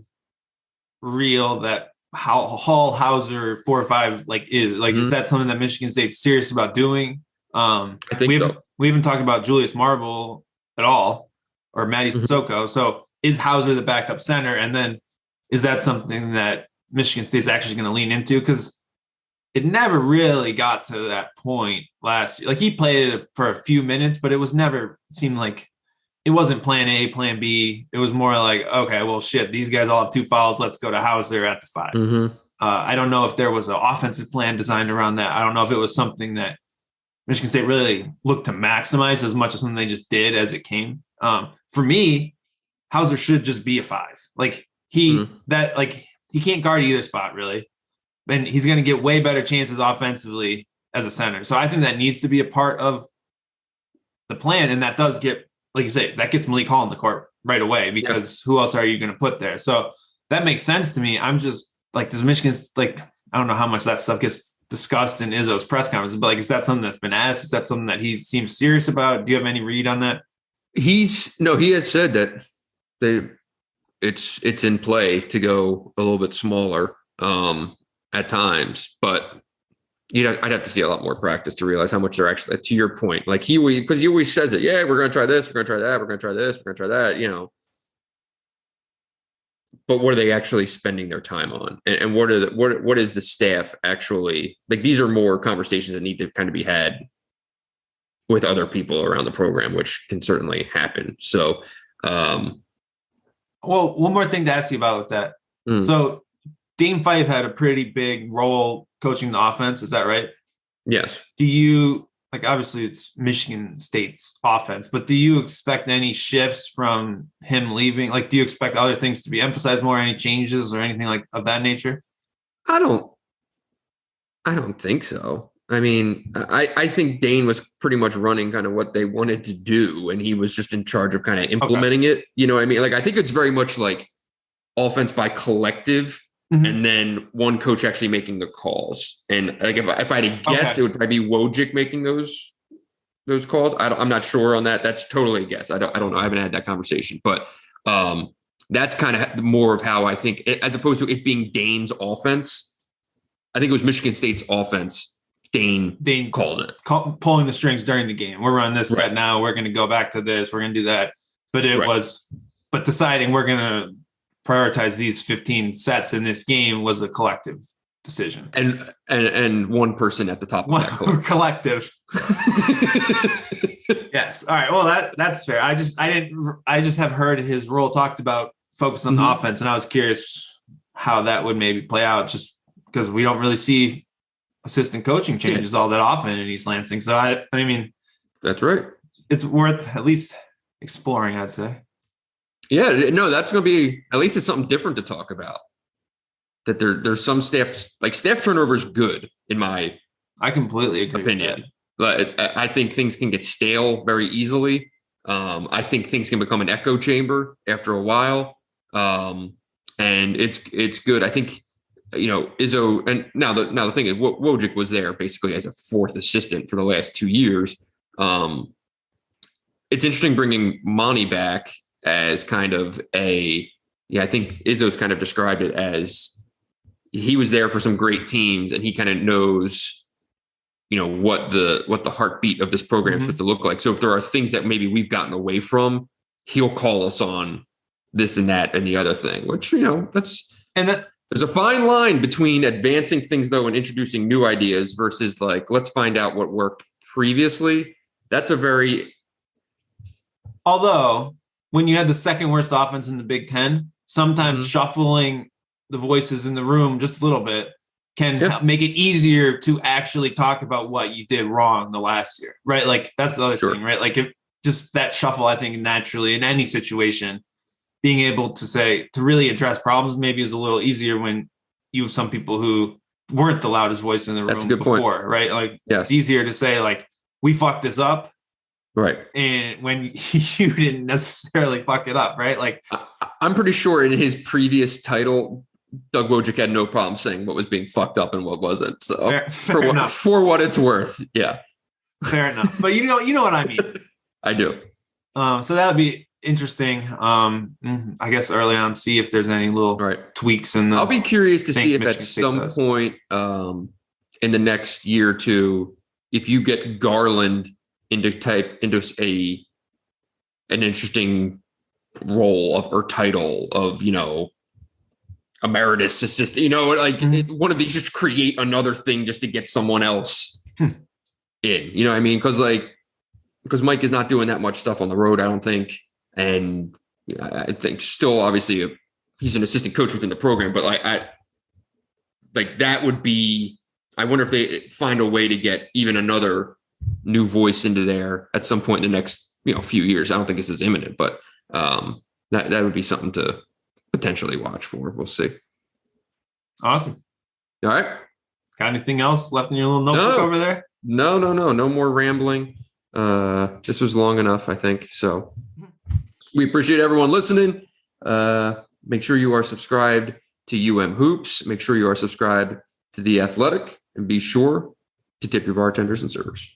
real that Hall Hauser 4 or 5 is. Is that something that Michigan State's serious about doing? I think we haven't talked about Julius Marble at all or Matty Sissoko. So is Hauser the backup center? And then is that something that Michigan State's actually going to lean into? Because it never really got to that point last year. Like he played it for a few minutes, but it seemed like it wasn't plan A, plan B. It was more like, okay, well, shit, these guys all have 2 fouls. Let's go to Hauser at the 5. I don't know if there was an offensive plan designed around that. I don't know if it was something that Michigan State really looked to maximize as much as something they just did as it came. For me, Hauser should just be a 5. He can't guard either spot really. And he's going to get way better chances offensively as a center. So I think that needs to be a part of the plan. And that does get, like you say, that gets Malik Hall in the court right away, because who else are you going to put there? So that makes sense to me. I'm just like, does Michigan's like, I don't know how much that stuff gets discussed in Izzo's press conference, but like, is that something that's been asked? Is that something that he seems serious about? Do you have any read on that? He has said that it's in play to go a little bit smaller at times, but I'd have to see a lot more practice to realize how much they're actually, to your point, like because he always says it. Yeah, we're going to try this. We're going to try that. We're going to try this. We're going to try that, but what are they actually spending their time on? And what is the staff actually like? These are more conversations that need to kind of be had with other people around the program, which can certainly happen. So, well, one more thing to ask you about with that. So Dane Fife had a pretty big role coaching the offense. Is that right? Yes. Do you, like, obviously it's Michigan State's offense, but do you expect any shifts from him leaving? Like, do you expect other things to be emphasized more, any changes or anything like of that nature? I don't think so. I mean, I think Dane was pretty much running kind of what they wanted to do, and he was just in charge of kind of implementing it. You know what I mean? Like, I think it's very much like offense by collective, and then one coach actually making the calls. And like, if I had to guess, it would probably be Wojcik making those calls. I'm not sure on that. That's totally a guess. I don't know. I haven't had that conversation, but that's kind of more of how I think, as opposed to it being Dane's offense. I think it was Michigan State's offense. Dane called it. Pulling the strings during the game. We're running this set now. We're going to go back to this. We're going to do that. But but deciding we're going to prioritize these 15 sets in this game was a collective decision. And one person at the top of that collective. Yes. All right. Well, that's fair. I just have heard his role talked about focus on the offense. And I was curious how that would maybe play out, just because we don't really see assistant coaching changes all that often in East Lansing. So I mean, that's right. It's worth at least exploring, I'd say. Yeah, no, that's going to be, at least it's something different to talk about. That there's some staff turnover is good I completely agree opinion. But I think things can get stale very easily. I think things can become an echo chamber after a while. And it's good. I think, Izzo, and now the thing is, Wojcik was there basically as a fourth assistant for the last 2 years. It's interesting bringing Monty back as kind of I think Izzo's kind of described it as he was there for some great teams, and he kind of knows, what the heartbeat of this program is supposed to look like. So if there are things that maybe we've gotten away from, he'll call us on this and that and the other thing, which, there's a fine line between advancing things, though, and introducing new ideas versus like, let's find out what worked previously. Although when you had the second worst offense in the Big Ten, sometimes shuffling the voices in the room just a little bit can make it easier to actually talk about what you did wrong the last year, right? Like, that's the other thing, right? Like, if just that shuffle, I think naturally in any situation, being able to really address problems maybe is a little easier when you have some people who weren't the loudest voice in the room before, point. Right? Like, it's easier to say, like, we fucked this up. Right. And when you didn't necessarily fuck it up, right? Like, I'm pretty sure in his previous title, Doug Wojcik had no problem saying what was being fucked up and what wasn't. So for what it's worth. Yeah. Fair enough. But you know what I mean? I do. So that would be interesting. I guess early on, see if there's any little tweaks in the. I'll be curious to see if at some point in the next year or two, if you get Garland into an interesting role or title of, emeritus assistant, one of these, just create another thing just to get someone else in, you know what I mean? Because Mike is not doing that much stuff on the road, I don't think. And I think still, obviously, he's an assistant coach within the program, but that would be, I wonder if they find a way to get even another new voice into there at some point in the next, few years. I don't think this is imminent, but that would be something to potentially watch for. We'll see. Awesome. All right. Got anything else left in your little notebook over there? No more rambling. This was long enough, I think. So we appreciate everyone listening. Make sure you are subscribed to Hoops. Make sure you are subscribed to The Athletic, and be sure to tip your bartenders and servers.